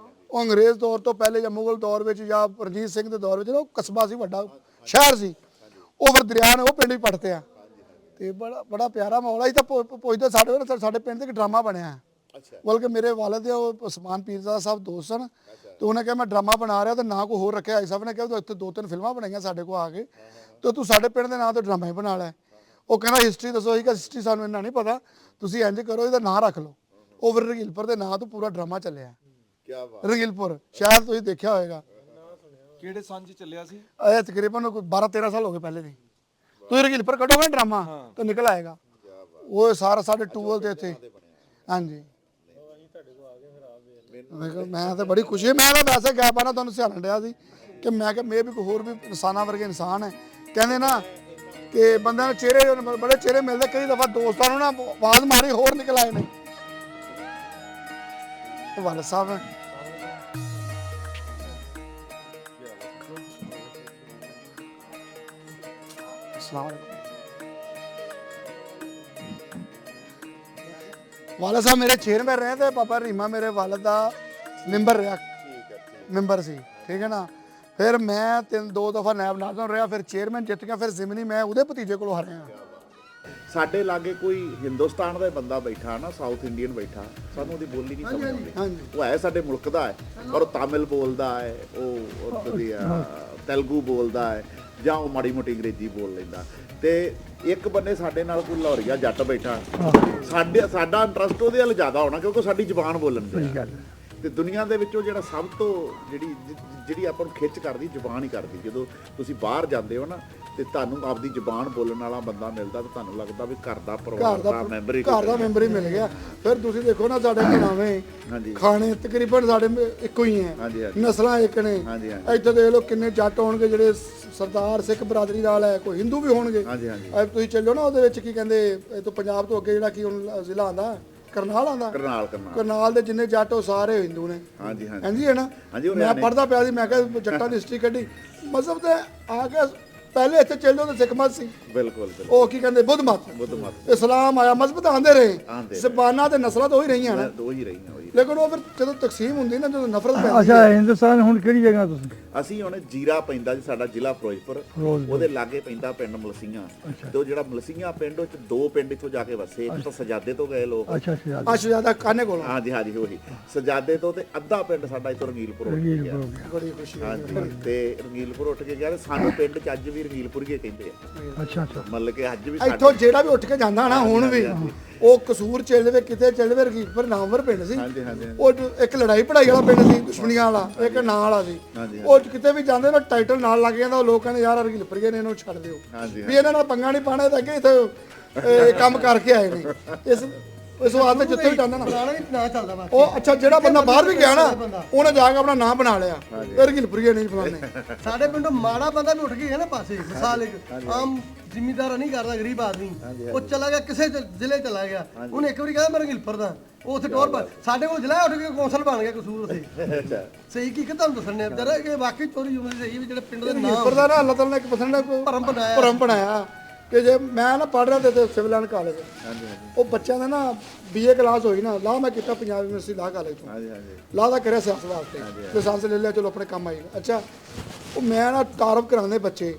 ਉਹ ਅੰਗਰੇਜ਼ ਦੌਰ ਤੋਂ ਪਹਿਲੇ ਜਾਂ ਮੁਗਲ ਦੌਰ ਵਿੱਚ ਜਾਂ ਰਣਜੀਤ ਸਿੰਘ ਦੇ ਦੌਰ ਵਿੱਚ ਨਾ ਉਹ ਕਸਬਾ ਸੀ, ਵੱਡਾ ਸ਼ਹਿਰ ਸੀ। ਉਹ ਫਿਰ ਦਰਿਆ ਨੇ ਉਹ ਪਿੰਡ ਵੀ ਪੜਤੇ ਆ ਤੇ ਬੜਾ ਪਿਆਰਾ ਮਾਹੌਲ ਆ। ਤਾਂ ਪੁੱਛਦੇ ਸਾਡੇ ਪਿੰਡ ਤੇ ਇੱਕ ਡਰਾਮਾ ਬਣਿਆ, ਬਲਕਿ ਮੇਰੇ ਵਾਲਿਦ ਉਹ ਉਸਮਾਨ ਪੀਰਜ਼ਾਦਾ ਸਾਹਿਬ ਦੋਸਤ ਸਨ ਤੇ ਉਹਨੇ ਕਿਹਾ ਮੈਂ ਡਰਾਮਾ ਬਣਾ ਰਿਹਾ ਤੇ ਨਾ ਕੋਈ ਹੋਰ ਰੱਖਿਆ। ਸਾਹਿਬ ਨੇ ਕਿਹਾ ਤੂੰ ਇੱਥੇ 2-3 ਫਿਲਮਾਂ ਬਣਾਈਆਂ ਸਾਡੇ ਕੋਲ ਆ ਕੇ ਤੇ ਤੂੰ ਸਾਡੇ ਪਿੰਡ ਦੇ ਨਾਂ ਤੇ ਡਰਾਮਾ ਹੀ ਬਣਾ ਲੈ। ਉਹ ਕਹਿੰਦਾ ਹਿਸਟਰੀ ਦੱਸੋ। ਅਸੀਂ ਕਿਹਾ ਹਿਸਟਰੀ ਸਾਨੂੰ ਇੰਨਾ ਨਹੀਂ ਪਤਾ, ਤੁਸੀਂ ਇੰਜ ਕਰੋ ਇਹਦਾ ਨਾਂ ਰੱਖ ਲਓ। ਉਹ ਫਿਰ ਰਗਿਲਪੁਰ ਦੇ ਨਾਂ ਤੋਂ ਪੂਰਾ ਡਰਾਮਾ ਚੱਲਿਆ। ਕੀ ਬਾਤ, ਰਗਿਲਪੁਰ ਸ਼ਾਇਦ ਤੁਸੀਂ ਦੇਖਿਆ ਹੋਏਗਾ। ਕਿਹੜੇ ਸੰਨ 'ਚ ਚੱਲਿਆ ਸੀ? ਇਹ ਤਕਰੀਬਨ 12-13 ਸਾਲ ਹੋ ਗਏ ਪਹਿਲੇ ਦੀ। ਤੁਸੀਂ ਰਗਿਲਪੁਰ ਕੱਢੋਗੇ ਡਰਾਮਾ ਤਾਂ ਨਿਕਲ ਆਏਗਾ। ਉਹ ਸਾਰਾ ਸਾਡੇ ਟੂਲ ਦੇ ਇੱਥੇ। ਹਾਂਜੀ ਮੈਂ ਤਾਂ ਬੜੀ ਖੁਸ਼ੀ ਹੈ। ਮੈਂ ਤਾਂ ਵੈਸੇ ਗਿਆ ਪਾਣਾ ਤੁਹਾਨੂੰ ਸਿਆਣ ਡਿਆ ਸੀ ਕਿ ਮੈਂ ਕਿਹਾ ਮੈਂ ਵੀ ਕੋਈ ਹੋਰ ਵੀ ਇਨਸਾਨਾਂ ਵਰਗੇ ਇਨਸਾਨ ਹੈ। ਕਹਿੰਦੇ ਨਾ ਕਿ ਬੰਦਿਆਂ ਨੂੰ ਚਿਹਰੇ ਬੜੇ ਚਿਹਰੇ ਮਿਲਦੇ, ਕਈ ਦਫਾ ਦੋਸਤਾਂ ਨੂੰ ਨਾ ਆਵਾਜ਼ ਮਾਰੀ ਹੋਰ ਨਿਕਲ ਆਏ ਨੇ। ਵਾਲਦ ਸਾਹਿਬ ਹੈ वालद साहब मेरे चेयरमैन रहे थे। पापा रीमा मेरे वालद का मैंबर रहा, मैंबर सी, ठीक है ना। फिर मैं 2 दफा नायब नाज़िम रहा, फिर चेयरमैन जित गया, फिर जिमनी मैं उहदे भतीजे कोलों हारिया। ਸਾਡੇ ਲਾਗੇ ਕੋਈ ਹਿੰਦੁਸਤਾਨ ਦਾ ਬੰਦਾ ਬੈਠਾ ਨਾ, ਸਾਊਥ ਇੰਡੀਅਨ ਬੈਠਾ, ਸਾਨੂੰ ਉਹਦੀ ਬੋਲੀ ਨਹੀਂ ਸਮਝ ਆਉਂਦੀ। ਉਹ ਹੈ ਸਾਡੇ ਮੁਲਕ ਦਾ ਹੈ ਪਰ ਉਹ ਤਾਮਿਲ ਬੋਲਦਾ ਹੈ, ਉਹ ਤੇਲਗੂ ਬੋਲਦਾ ਹੈ ਜਾਂ ਉਹ ਮਾੜੀ ਮੋਟੀ ਅੰਗਰੇਜ਼ੀ ਬੋਲ ਲੈਂਦਾ। ਤੇ ਇੱਕ ਬੰਨੇ ਸਾਡੇ ਨਾਲ ਕੋਈ ਲਾਹੌਰੀਆ ਜੱਟ ਬੈਠਾ, ਸਾਡਾ ਇੰਟਰਸਟ ਉਹਦੇ ਵੱਲ ਜ਼ਿਆਦਾ ਹੋਣਾ ਕਿਉਂਕਿ ਸਾਡੀ ਜ਼ੁਬਾਨ ਬੋਲਣ ਦੀ। ਤੇ ਦੁਨੀਆ ਦੇ ਵਿੱਚੋਂ ਜਿਹੜਾ ਸਭ ਤੋਂ ਜਿਹੜੀ ਆਪਾਂ ਨੂੰ ਖਿੱਚ ਕਰਦੀ ਜ਼ੁਬਾਨ ਹੀ ਕਰਦੀ। ਜਦੋਂ ਤੁਸੀਂ ਬਾਹਰ ਜਾਂਦੇ ਹੋ ਨਾ ਤੇ ਤੁਹਾਨੂੰ ਆਪਦੀ ਜ਼ੁਬਾਨ ਬੋਲਣ ਵਾਲਾ ਬੰਦਾ ਮਿਲਦਾ ਤੇ ਤੁਹਾਨੂੰ ਲੱਗਦਾ ਵੀ ਘਰ ਦਾ ਪਰਿਵਾਰ ਦਾ ਮੈਂਬਰ ਹੀ ਮਿਲ ਗਿਆ। ਫਿਰ ਤੁਸੀਂ ਦੇਖੋ ਨਾ ਸਾਡੇ ਘਰਾਵੇਂ ਖਾਣੇ ਤਕਰੀਬਨ ਸਾਡੇ ਇੱਕੋ ਹੀ ਹੈ, ਨਸਲਾਂ ਇੱਕ ਨੇ। ਇੱਥੇ ਦੇਖ ਲਓ ਕਿੰਨੇ ਜੱਟ ਹੋਣਗੇ ਜਿਹੜੇ ਸਰਦਾਰ ਸਿੱਖ ਬਰਾਦਰੀ ਨਾਲ ਹੈ, ਕੋਈ ਹਿੰਦੂ ਵੀ ਹੋਣਗੇ। ਤੁਸੀਂ ਚੱਲੋ ਨਾ ਉਹਦੇ ਵਿੱਚ ਕੀ ਕਹਿੰਦੇ ਇਹ ਤੋਂ ਪੰਜਾਬ ਤੋਂ ਅੱਗੇ ਜਿਹੜਾ ਕੀ ਹੁਣ ਜ਼ਿਲ੍ਹਾ ਆਂਦਾ ਕਰਨਾਲ ਆਂਦਾ, ਕਰਨਾਲ ਦੇ ਜਿੰਨੇ ਜੱਟ ਉਹ ਸਾਰੇ ਹਿੰਦੂ ਨੇ। ਹਾਂਜੀ ਹੈ ਨਾ। ਮੈਂ ਪੜ੍ਹਦਾ ਪਿਆ ਸੀ, ਮੈਂ ਕਿਹਾ ਜੱਟਾਂ ਦੀ ਹਿਸਟਰੀ ਕੱਢੀ, ਮਜ਼ਹਬ ਤੇ ਆ ਕੇ ਪਹਿਲੇ ਇੱਥੇ ਚੱਲ ਜਾਓ ਤਾਂ ਸਿੱਖ ਮਤ ਸੀ, ਬਿਲਕੁਲ ਉਹ ਕੀ ਕਹਿੰਦੇ ਬੁੱਧ ਮਤ, ਇਸਲਾਮ ਆਇਆ, ਮਜ਼ਹਬ ਤਾਂ ਆਂਦੇ ਰਹੇ, ਜ਼ਬਾਨਾਂ ਤੇ ਨਸਲਾਂ ਤਾਂ ਉਹੀ ਰਹੀਆਂ ਨਾ, ਲੇਕਿਨ ਉਹ ਫਿਰ ਜਦੋਂ ਤਕਸੀਮ ਹੁੰਦੀ ਨਾ, ਜਦੋਂ ਨਫ਼ਰਤ ਪੈਂਦੀ। ਅੱਛਾ ਹਿੰਦੁਸਤਾਨ ਹੁਣ ਕਿਹੜੀ ਜਗ੍ਹਾ ਤੁਸੀਂ? ਅਸੀਂ ਹੁਣ ਜੀਰਾ ਪੈਂਦਾ ਜੀ ਸਾਡਾ ਜ਼ਿਲ੍ਹਾ ਫਿਰੋਜ਼ਪੁਰ, ਉਹਦੇ ਲਾਗੇ ਪੈਂਦਾ ਪਿੰਡ ਮਲਸੀਆਂ। ਤੇ ਉਹ ਜਿਹੜਾ ਮਲਸੀਆਂ ਪਿੰਡ ਵਿੱਚ 2 ਪਿੰਡ ਇੱਥੋਂ ਜਾ ਕੇ ਵਸੇ, ਇੱਕ ਤਾਂ ਸਜਾਦੇ ਤੋਂ ਗਏ ਲੋਕ। ਸਜਾਦਾ ਕਾਨੇ ਕੋਲ। ਹਾਂਜੀ ਉਹੀ ਸਜਾਦੇ ਤੋਂ, ਤੇ ਅੱਧਾ ਪਿੰਡ ਸਾਡਾ ਇੱਥੋਂ ਰੰਗੀਲਪੁਰ ਉੱਠ ਕੇ ਗਿਆ। ਬੜੀ ਖੁਸ਼ੀ। ਹਾਂਜੀ ਤੇ ਰੰਗੀਲਪੁਰ ਉੱਠ ਕੇ ਗਿਆ ਤੇ ਸਾਨੂੰ ਪਿੰਡ 'ਚ ਅੱਜ ਵੀ ਰੰਗੀਲਪੁਰੀਏ ਕਹਿੰਦੇ ਆ। ਅੱਛਾ ਮਤਲਬ ਕਿ ਅੱਜ ਵੀ ਇੱਥੋਂ ਜਿਹੜਾ ਵੀ ਉੱਠ ਕੇ ਜਾਂਦਾ ਨਾ ਹੁਣ ਵੀ, ਉਹ ਕਸੂਰ ਚੱਲ ਜਾਵੇ ਕਿਤੇ ਚੱਲ ਜਾਵੇ, ਰੰਗੀਲਪੁਰ ਨਾਮਵਰ ਪਿੰਡ ਸੀ। ਉਹ ਇੱਕ ਲੜਾਈ ਪੜਾਈ ਵਾਲਾ ਪਿੰਡ ਸੀ, ਦੁਸ਼ਮਣੀਆਂ ਵਾਲਾ, ਇੱਕ ਨਾਂ ਵਾਲਾ ਸੀ। ਉਹ ਕਿਤੇ ਵੀ ਜਾਂਦੇ ਨਾ ਟਾਈਟਲ ਨਾਲ ਲੱਗ ਜਾਂਦਾ, ਉਹ ਲੋਕਾਂ ਨੇ ਯਾਰ ਰੰਗੀਲਪੁਰੀਏ ਨੇ ਇਹਨੂੰ ਛੱਡ ਦਿਓ ਵੀ ਇਹਨਾਂ ਨਾਲ ਪੰਗਾ ਨਹੀਂ ਪਾਣਾ, ਤਾਂ ਅੱਗੇ ਇੱਥੇ ਕੰਮ ਕਰਕੇ ਆਏ ਨੇ। ਇਸ ਵਾਸਤੇ ਜਿੱਥੇ ਵੀ ਜਾਂਦਾ ਨਾ ਚੱਲਦਾ ਵਾ ਉਹ। ਅੱਛਾ ਜਿਹੜਾ ਬੰਦਾ ਬਾਹਰ ਵੀ ਗਿਆ ਨਾ ਉਹਨੇ ਜਾ ਕੇ ਆਪਣਾ ਨਾਂ ਬਣਾ ਲਿਆ, ਰੰਗੀਲਪੁਰੀਏ ਨਹੀਂ ਬੁਲਾਉਂਦੇ। ਸਾਡੇ ਪਿੰਡੋਂ ਮਾੜਾ ਬੰਦਾ ਵੀ ਉੱਠ ਕੇ ਗਿਆ ਨਾ ਪਾਸੇ, ਮਿਸਾਲ ਇੱਕ ਆਮ ਜ਼ਿਮੀਂਦਾਰ ਨਹੀਂ ਕਰਦਾ, ਗਰੀਬ ਆਦਮੀ, ਉਹ ਚਲਾ ਗਿਆ ਕਿਸੇ ਜ਼ਿਲ੍ਹੇ ਚਲਾ ਗਿਆ, ਉਹਨੇ ਇੱਕ ਵਾਰੀ ਕਹਿੰਦਾ ਮੈਂ ਰੰਗੀਲਪੁਰ ਦਾ, ਉਹ ਉੱਥੇ ਟੋਰ ਪਾ ਸਾਡੇ ਕੋਲ ਜ਼ਿਲ੍ਹਾ ਉੱਠ ਕੇ ਕੌਂਸਲ ਬਣ ਗਿਆ ਕਸੂਰ ਉੱਥੇ। ਸਹੀ ਕੀ ਤੁਹਾਨੂੰ ਦੱਸਣ ਨੇ ਜਰਾ ਕਿ ਵਾਕਈ ਚੋਰੀ ਹੁੰਦੀ ਸਹੀ ਵੀ ਜਿਹੜੇ ਪਿੰਡ ਦੇ ਨਾਮ ਦਾ ਨਾ ਅੱਲਾਹ ਤਾਲਾ ਨੇ ਇੱਕ ਪਸੰਦ ਭਰਮ ਬਣਾਇਆ ਕਿ ਜੇ ਮੈਂ ਨਾ ਪੜ੍ਹ ਰਿਹਾ ਤੇ ਸਿਵਲ ਐਂਡ ਕਾਲਜ, ਉਹ ਬੱਚਿਆਂ ਦਾ ਨਾ BA ਕਲਾਸ ਹੋਈ ਨਾ, ਲਾਹ ਮੈਂ ਕੀਤਾ ਪੰਜਾਬ ਯੂਨੀਵਰਸਿਟੀ ਲਾਹ ਕਾਲਜ ਤੋਂ, ਲਾਹ ਦਾ ਕਰਿਆ ਸਿਆਸਤ ਵਾਸਤੇ, ਲਾਇਸੈਂਸ ਲੈ ਲਿਆ, ਚਲੋ ਆਪਣੇ ਕੰਮ ਆਏਗਾ। ਅੱਛਾ ਉਹ ਮੈਂ ਨਾ ਤਾਰਫ ਕਰਾਉਂਦੇ ਬੱਚੇ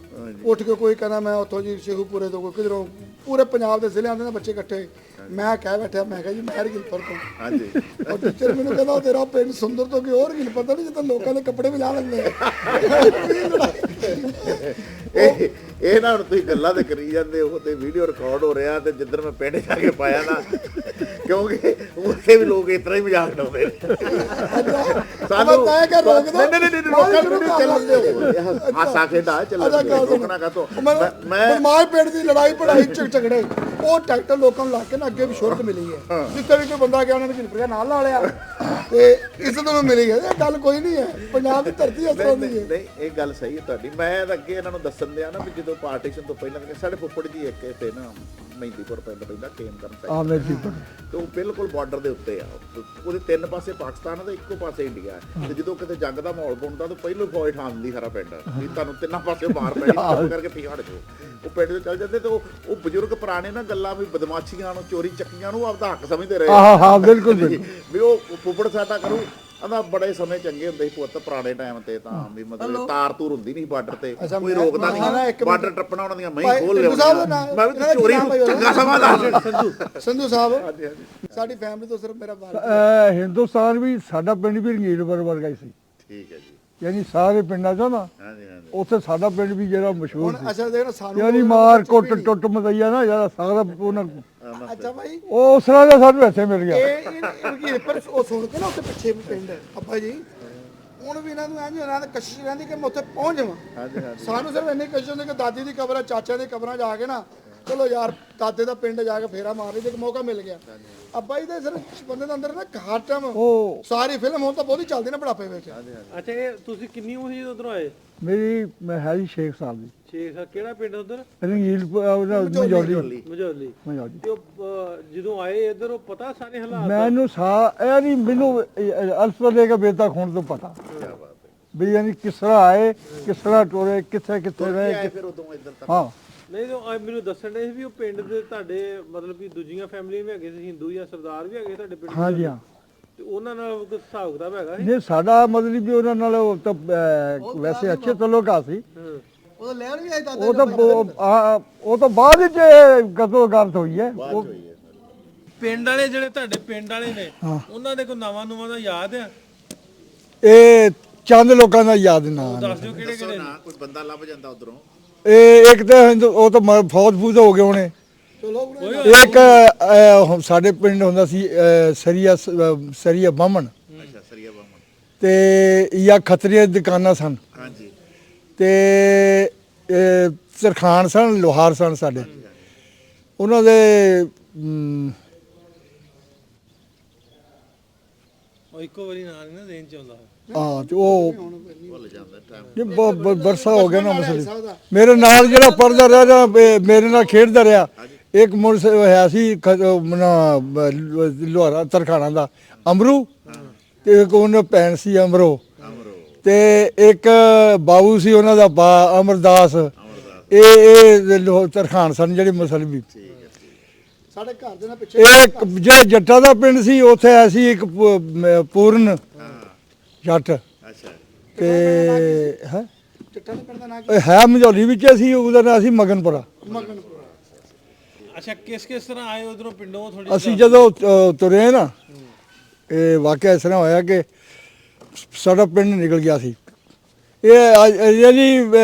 ਉੱਠ ਕੇ, ਕੋਈ ਕਹਿੰਦਾ ਮੈਂ ਉੱਥੋਂ ਜੀ ਸ਼ੇਖੂਪੁਰੇ ਤੋਂ, ਕੋਈ ਕਿਧਰੋਂ, ਪੂਰੇ ਪੰਜਾਬ ਦੇ ਜ਼ਿਲ੍ਹਿਆਂ ਦੇ ਨਾ ਬੱਚੇ ਇਕੱਠੇ। ਮੈਂ ਕਹਿ ਬੈਠਿਆ, ਮੈਂ ਕਿਹਾ ਜੀ ਮੈਂ ਰੰਗੀਲਪੁਰ ਤੋਂ। ਉਹ ਟੀਚਰ ਮੈਨੂੰ ਕਹਿੰਦਾ ਤੇਰਾ ਪਿੰਡ ਸੁੰਦਰ ਤੋਂ ਕਿ ਹੋਰ ਰੰਗੀਲਪੁਰ ਤੋਂ ਨਹੀਂ, ਜਿੱਦਾਂ ਲੋਕਾਂ ਦੇ ਕੱਪੜੇ ਵੀ ਲਾ ਲੈਂਦੇ। ਇਹ ਨਾ ਹੁਣ ਤੁਸੀਂ ਗੱਲਾਂ ਤੇ ਕਰੀ ਜਾਂਦੇ ਹੋ ਤੇ ਵੀਡੀਓ ਰਿਕਾਰਡ ਹੋ ਰਿਹਾ, ਤੇ ਜਿੱਦਣ ਮੈਂ ਪਿੰਡ ਜਾ ਕੇ ਪਾਇਆ ਨਾ, ਕਿਉਂਕਿ ਉੱਥੇ ਵੀ ਲੋਕ ਇਸ ਤਰ੍ਹਾਂ ਹੀ ਮਜ਼ਾਕ ਉਡਾਉਂਦੇ ਨੇ ਸਾਨੂੰ। ਹਾਸਾ ਖੇਡਾ ਚੱਲਣਾ ਕਾਤੋਂ ਮੈਂ ਪਿੰਡ ਦੀ ਲੜਾਈ ਪੜਾਈ ਝਗੜੇ, ਉਹ ਟਰੈਕਟਰ ਲੋਕਾਂ ਨੂੰ ਲਾ ਕੇ ਨਾ ਅੱਗੇ ਵੀ ਸ਼ੁਰਤ ਮਿਲੀ ਹੈ। ਜਿੱਥੇ ਵੀ ਕੋਈ ਬੰਦਾ ਗਿਆ ਉਹਨੇ ਰੰਗੀਲਪੁਰੀਆ ਨਾਲ ਲਾ ਲਿਆ ਤੇ ਇਸ ਤੋਂ ਮਿਲੀ ਹੈ। ਇਹ ਗੱਲ ਕੋਈ ਨਹੀਂ ਹੈ, ਪੰਜਾਬ ਦੀ ਧਰਤੀ ਇਸ ਤਰ੍ਹਾਂ ਦੀ ਹੈ। ਨਹੀਂ ਇਹ ਗੱਲ ਸਹੀ ਹੈ ਤੁਹਾਡੀ। ਮੈਂ ਅੱਗੇ ਇਹਨਾਂ ਨੂੰ ਦੱਸਣ ਦਿਆ ਨਾ ਵੀ ਜਦੋਂ ਪਾਰਟੀਸ਼ਨ ਤੋਂ ਪਹਿਲਾਂ ਸਾਡੇ ਫੁੱਫੜ ਜੀ ਇੱਕ ਤੇ ਨਾ ਮਹਿੰਦੀਪੁਰ ਪਿੰਡ ਪੈਂਦਾ ਖੇਮਕਰਨ ਆ ਮੇਰੀ ਤੇ ਉਹ ਬਿਲਕੁਲ ਬਾਰਡਰ ਦੇ ਉੱਤੇ ਆ ਉਹਦੇ ਤਿੰਨ ਪਾਸੇ ਪਾਕਿਸਤਾਨ ਆ ਤੇ ਇੱਕੋ ਪਾਸੇ ਇੰਡੀਆ ਹੈ ਤੇ ਜਦੋਂ ਕਿਤੇ ਜੰਗ ਦਾ ਮਾਹੌਲ ਬਣਦਾ ਤਾਂ ਪਹਿਲੋਂ ਫੌਜ ਠਾਣ ਦਿੰਦੀ ਸਾਰਾ ਪਿੰਡ ਵੀ ਤੁਹਾਨੂੰ ਤਿੰਨਾਂ ਪਾਸੇ ਮਾਰ ਪੈਣੀ ਚੁੱਪ ਕਰਕੇ ਪੀ ਹਟ ਜਾਓ ਉਹ ਪਿੰਡ ਦੇ ਚੱਲ ਜਾਂਦੇ ਤੇ ਉਹ ਬਜ਼ੁਰਗ ਪੁਰਾਣੇ ਨਾ ਗੱਲਾਂ ਵੀ ਬਦਮਾਸ਼ੀਆਂ ਨੂੰ ਚੋਰੀ ਚੱਕੀਆਂ ਨੂੰ ਆਪਦਾ ਹੱਕ ਸਮਝਦੇ ਰਹੇ ਹਾਂ ਬਿਲਕੁਲ ਵੀ ਉਹ ਫੁੱਫੜ ਸਾਡਾ ਕਰੂ ਆਂਦਾ ਬੜੇ ਸਮੇਂ ਚੰਗੇ ਹੁੰਦੇ ਸੀ ਪੁੱਤ ਪੁਰਾਣੇ ਟਾਈਮ ਤੇ ਤਾਂ ਵੀ ਮਤਲਬ ਤਾਰ ਤੂਰ ਹੁੰਦੀ ਨਹੀਂ ਬਾਰਡਰ ਤੇ ਕੋਈ ਰੋਕਦਾ ਨਹੀਂ ਬਾਰਡਰ ਟੱਪਣਾ ਉਹਨਾਂ ਦੀਆਂ ਮਹੀਂ ਖੋਲ ਲਿਆ ਮੈਂ ਵੀ ਚੋਰੀ ਚੰਗਾ ਸਮਝਦਾ ਸੰਧੂ ਸਾਹਿਬ ਸਾਡੀ ਫੈਮਿਲੀ ਤੋਂ ਸਿਰਫ ਮੇਰਾ ਬਾਲ ਹਿੰਦੁਸਤਾਨ ਵੀ ਸਾਡਾ ਪਿੰਡ ਵੀ ਰੰਗੀਲਪੁਰ ਵਰਗਾ ਹੀ ਸੀ। ਠੀਕ ਹੈ ਜੀ ਯਾਨੀ ਸਾਰੇ ਪਿੰਡਾਂ ਚੋਂ ਨਾ ਹਾਂਜੀ ਹਾਂਜੀ ਉੱਥੇ ਸਾਡਾ ਪਿੰਡ ਵੀ ਜਿਹੜਾ ਮਸ਼ਹੂਰ ਹੁਣ ਸੀ। ਅੱਛਾ ਦੇਖ ਨਾ ਸਾਨੂੰ ਯਾਨੀ ਮਾਰ ਕੁੱਟ ਟੁੱਟ ਮਦਈਆ ਨਾ ਜਿਹੜਾ ਸਾਰਾ ਉਹਨਾਂ ਅੱਛਾ ਭਾਈ ਉਹ ਉਸ ਤਰ੍ਹਾਂ ਦਾ ਸਾਨੂੰ ਇੱਥੇ ਮਿਲ ਗਿਆ। ਇਹ ਪਰ ਉਹ ਸੁਣ ਕੇ ਨਾ ਉੱਥੇ ਪਿੱਛੇ ਪਿੰਡ ਅੱਬਾ ਜੀ ਹੁਣ ਵੀ ਇਹਨਾਂ ਨੂੰ ਇੰਝ ਇਹਨਾਂ ਦੀ ਕਸ਼ਿਸ਼ ਰਹਿੰਦੀ ਕਿ ਮੈਂ ਉੱਥੇ ਪਹੁੰਚ ਜਾਵਾਂ। ਹਾਂਜੀ ਹਾਂਜੀ ਸਾਨੂੰ ਸਿਰਫ ਇੰਨੀ ਕਸ਼ਿਸ਼ ਹੁੰਦੀ ਕਿ ਦਾਦੀ ਦੀ ਕਬਰ ਹੈ ਚਾਚਾ ਦੀ ਕਬਰਾਂ ਜਾ ਕੇ ਨਾ ਚਲੋ ਯਾਰ ਦਾਦੇ ਦਾ ਪਿੰਡ ਜਾ ਕੇ ਫੇਰਾ ਮਾਰ ਲਈ ਤੇ ਇੱਕ ਮੌਕਾ ਮਿਲ ਗਿਆ। ਅੱਬਾ ਜੀ ਦੇ ਸਿਰਫ ਬੰਦੇ ਦੇ ਅੰਦਰ ਨਾ ਘਾਟਮ ਉਹ ਸਾਰੀ ਫਿਲਮ ਹੁਣ ਤਾਂ ਬਹੁਤੀ ਚੱਲਦੀ ਨਾ ਬੁਢਾਪੇ ਵਿੱਚ। ਅੱਛਾ ਇਹ ਤੁਸੀਂ ਕਿੰਨੀ ਉਮਰ ਸੀ ਜਦੋਂ ਉਧਰੋਂ ਆਏ ਮੇਰੀ ਮੈਂ ਹੈ ਜੀ 6 ਸਾਲ ਦੀ 6 ਸਾਲ ਕਿਹੜਾ ਪਿੰਡ ਉਧਰ ਰੰਗੀਲਪੁਰ ਮਜੌਲੀ ਮਜੌਲੀ ਮਜੌਲੀ ਤੇ ਉਹ ਜਦੋਂ ਆਏ ਇੱਧਰ ਉਹ ਪਤਾ ਸਾਰੇ ਹਾਲਾਤ ਮੈਨੂੰ ਇਹ ਨਹੀਂ ਮੈਨੂੰ ਅਲਫਾ ਕੇ ਬੇਤਾ ਖੋਣ ਤੋਂ ਪਤਾ ਵੀ ਯਾਨੀ ਕਿਸ ਤਰ੍ਹਾਂ ਆਏ ਕਿਸ ਤਰ੍ਹਾਂ ਟੋਰੇ ਕਿੱਥੇ ਕਿੱਥੇ ਰਹੇ ਫਿਰ ਉਦੋਂ ਇੱਧਰ ਤੱਕ ਹਾਂ ਨਹੀਂ ਤਾਂ ਮੈਨੂੰ ਦੱਸਣ ਦੇ ਵੀ ਉਹ ਪਿੰਡ ਦੇ ਤੁਹਾਡੇ ਮਤਲਬ ਕਿ ਦੂਜੀਆਂ ਫੈਮਲੀਆਂ ਵੀ ਹੈਗੇ ਸੀ ਹਿੰਦੂ ਜਾਂ ਸਰਦਾਰ ਵੀ ਹੈਗੇ ਤੁਹਾਡੇ ਪਿੰਡ ਹਾਂ ਜੀ ਹਾਂ ਤੇ ਉਹਨਾਂ ਨਾਲ ਕੋਈ ਹਿਸਾਬ ਕਿਤਾਬ ਹੈਗਾ ਸੀ ਨਹੀਂ ਸਾਡਾ ਮਤਲਬ ਵੀ ਉਹਨਾਂ ਨਾਲ ਉਹ ਤਾਂ ਵੈਸੇ ਅੱਛੇ ਤਲੋਕਾ ਸੀ। ਉਹਦਾ ਲੈਣ ਵੀ ਆਏ ਦਾਦਾ ਉਹ ਤਾਂ ਬਾਅਦ ਵਿੱਚ ਕਦੋਂ ਗਲਤ ਹੋਈ ਹੈ ਉਹ ਪਿੰਡ ਵਾਲੇ ਜਿਹੜੇ ਤੁਹਾਡੇ ਪਿੰਡ ਵਾਲੇ ਨੇ ਉਹਨਾਂ ਦੇ ਕੋਈ ਨਾਵਾਂ ਨੂਵਾਂ ਦਾ ਯਾਦ ਆ ਇਹ ਚੰਦ ਲੋਕਾਂ ਦਾ ਯਾਦ ਨਾ ਦੱਸ ਦਿਓ ਕਿਹੜੇ ਕਿਹੜੇ ਨਾ ਕੋਈ ਬੰਦਾ ਲੱਭ ਜਾਂਦਾ ਉਧਰੋਂ ਇਹ ਇੱਕ ਤਾਂ ਉਹ ਤਾਂ ਫੌਜ ਫੂਜ ਹੋ ਗਏ ਹੋਣੇ। ਇੱਕ ਸਾਡੇ ਪਿੰਡ ਹੁੰਦਾ ਸੀ ਸਰੀਆ ਬਾਹਮਣ ਅੱਛਾ ਸਰੀਆ ਬਾਮਣ ਤੇ ਜਾਂ ਖੱਤਰੀਆਂ ਦੁਕਾਨਾਂ ਸਨ ਹਾਂਜੀ ਤੇ ਤਰਖਾਣ ਸਨ ਲੋਹਾਰ ਸਨ ਸਾਡੇ ਉਹਨਾਂ ਦੇ ਉਹ ਇੱਕੋ ਵਾਰੀ ਨਾਂ ਨਹੀਂ ਨਾ ਦੇਣ ਚ ਆਉਂਦਾ ਹਾਂ ਤੇ ਉਹ ਭੁੱਲ ਜਾਂਦਾ ਟਾਈਮ ਇਹ ਬਹੁਤ ਬਰਸਾ ਹੋ ਗਿਆ ਨਾ ਮਸਲੇ ਮੇਰੇ ਨਾਲ ਜਿਹੜਾ ਪੜਦਾ ਰਿਹਾ ਜਾਂ ਮੇਰੇ ਨਾਲ ਖੇਡਦਾ ਰਿਹਾ ਇੱਕ ਮੁੰਡਾ ਹੋਇਆ ਸੀ ਲੋਹਾਰਾ ਤਰਖਾਣਾ ਦਾ ਅਮਰੂ ਤੇ ਇੱਕ ਉਹਨਾਂ ਭੈਣ ਸੀ ਅਮਰੋ ਤੇ ਇੱਕ ਬਾਬੂ ਸੀ ਉਹਨਾਂ ਦਾ ਅਮਰਦਾਸ ਇਹ ਤਰਖਾਣ ਸਨ ਜਿਹੜੇ ਮੁਸਲਮਾਨ ਸਾਡੇ ਘਰ ਦੇ ਨਾਲ ਪਿੱਛੇ ਇੱਕ ਜਿਹੜਾ ਜੱਟਾਂ ਦਾ ਪਿੰਡ ਸੀ ਉੱਥੇ ਆਇਆ ਸੀ ਇੱਕ ਪੂਰਨ ਜੱਟ ਅੱਛਾ ਤੇ ਹੈ ਚਿੱਟਾ ਦੇ ਪਿੰਡ ਦਾ ਨਾਂ ਹੈ ਮਝੌਲੀ ਵਿੱਚ ਸੀ ਉਹਦਾ ਨਾਂ ਸੀ ਮਗਨਪੁਰਾ। ਅੱਛਾ ਕਿਸ ਤਰ੍ਹਾਂ ਆਏ ਉਧਰੋਂ ਪਿੰਡੋਂ ਥੋੜੀ ਅਸੀਂ ਜਦੋਂ ਤੁਰੇ ਨਾ ਇਹ ਵਾਕਿਆ ਇਸ ਤਰ੍ਹਾਂ ਹੋਇਆ ਕਿ ਸਾਡਾ ਪਿੰਡ ਨਿਕਲ ਗਿਆ ਸੀ। ਇਹ ਜੀ